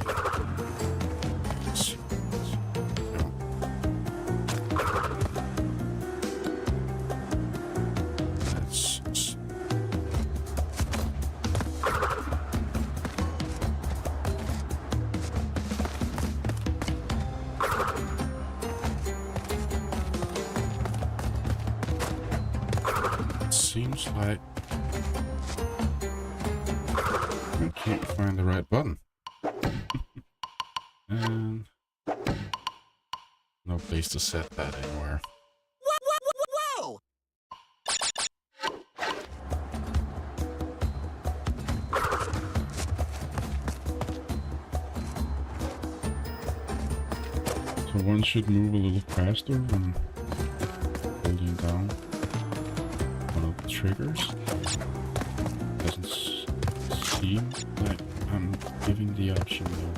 seems like we can't find the right button. And no place to set that anywhere. Whoa! So one should move a little faster when holding down one of the triggers. Doesn't seem like I'm giving the option though.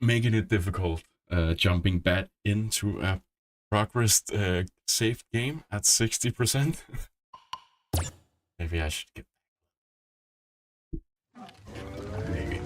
Making it difficult, jumping back into a progressed saved game at 60%. Maybe I should get maybe.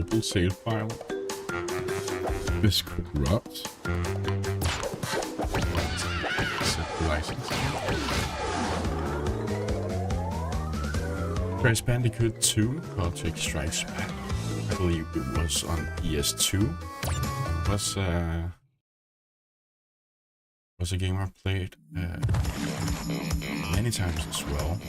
global save file. This corrupt. Set the license. Crash Bandicoot 2, Project Strikes Back. I believe it was on PS2. Was a game I played many times as well.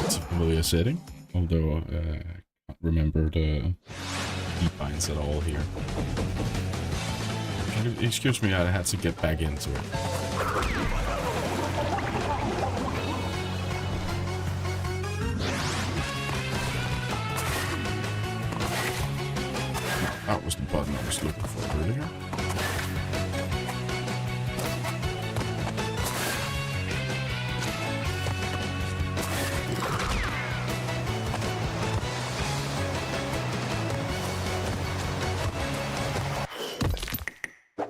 It's a familiar setting, although I can't remember the keypines at all here. Excuse me, I had to get back into it. That was the button I was looking for earlier.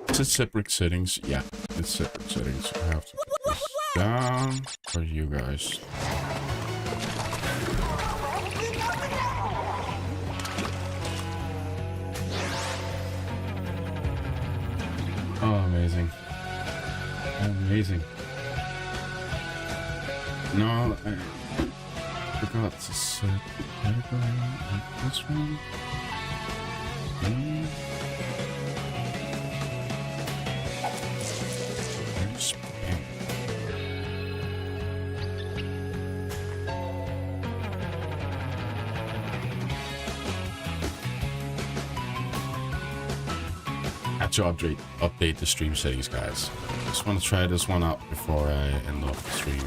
Is it separate settings? Yeah, it's separate settings. I have to put this down for you guys. Oh, amazing. Amazing. No, I forgot to set the category like this one. Okay. There's spam. To update the stream settings, guys. Just want to try this one out before I end off the stream.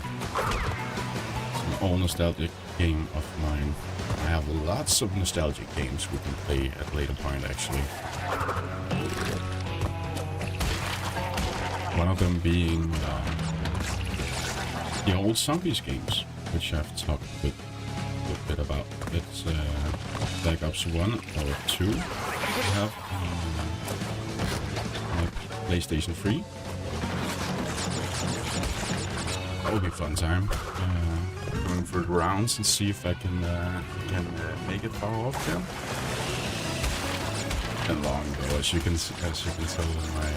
It's an old nostalgic game of mine. I have lots of nostalgic games we can play at a later point, actually. One of them being the old zombies games, which I've talked a bit about. It's Black Ops 1 or 2. I have PlayStation 3. That will be a fun time. Going through the rounds and see if I can make it far off there. And long ago, as you can tell in my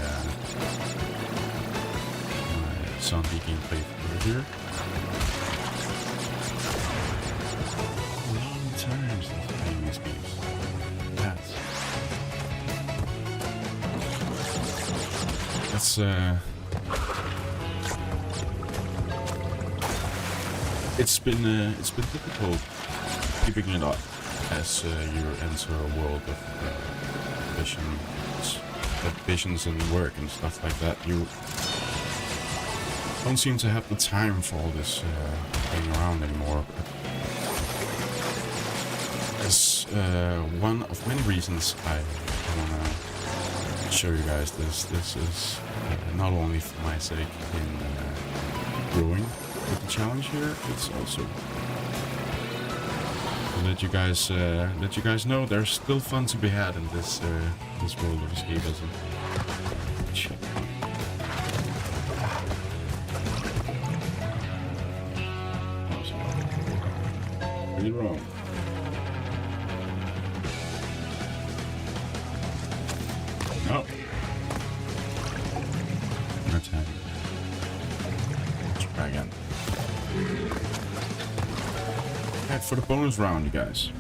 zombie gameplay here. Long time since playing these games. Yes. It's been difficult keeping it up as you enter a world of visions and work and stuff like that. You don't seem to have the time for all this playing around anymore. It's one of many reasons I want to show you guys this. This is not only for my sake in growing with the challenge here, it's also to let you guys know there's still fun to be had in this this world of escapism. Check. Pretty wrong. No. No time. Let's try again. Alright, for the bonus round, you guys.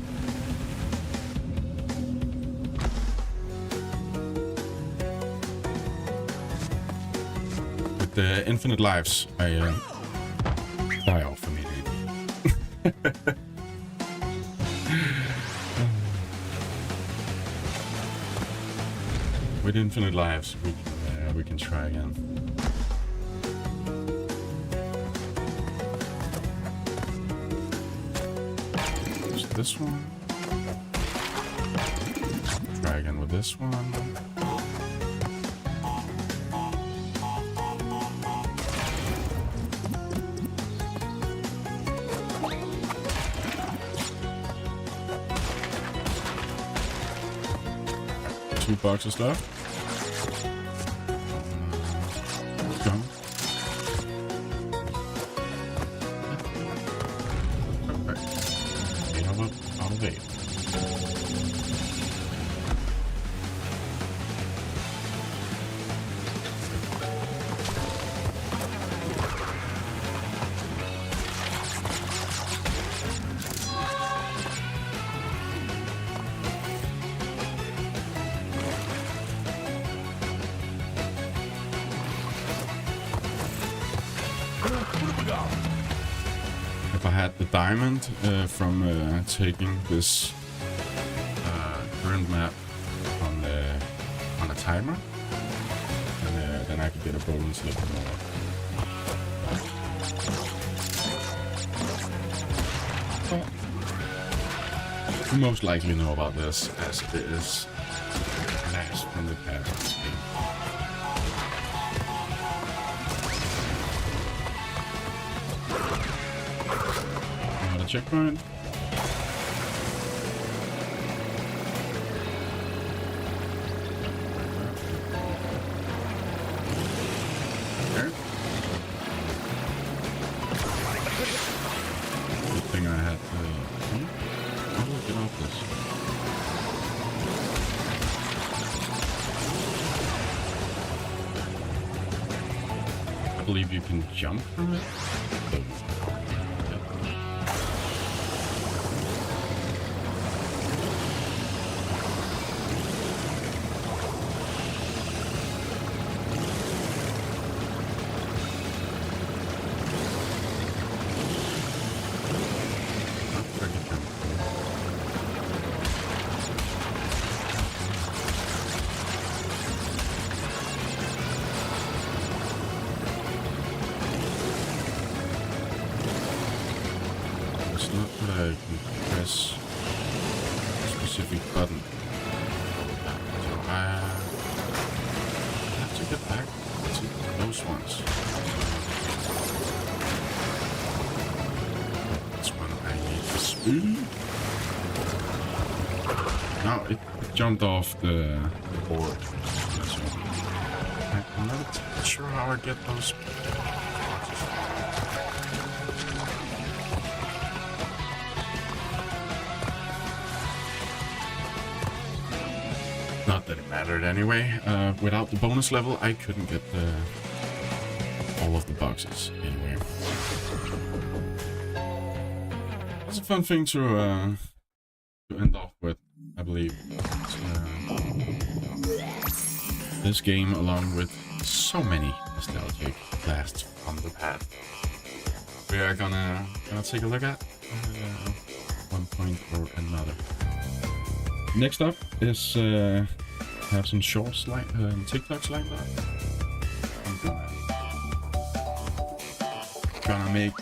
With the infinite lives, I die off immediately. With infinite lives, we can try again. There's this one. Try again with this one. Two boxes left. Go. if I had the diamond from taking this current map on a timer, and then I could get a bonus level more. But you most likely know about this, as it is blast from the past game. Another checkpoint. There. Good thing I had how do I get off this? I believe you can jump from it. It's not that I can press a specific button. So I have to get back to those ones. That's one I need to speed. No, it jumped off the board. So I'm not sure how I get those. Not that it mattered anyway. Without the bonus level, I couldn't get all of the boxes anyway. That's a fun thing to end off with, I believe. This game, along with so many nostalgic blasts from the past, we are gonna take a look at one point or another. Next up is have some shorts like TikToks like that. I'm gonna make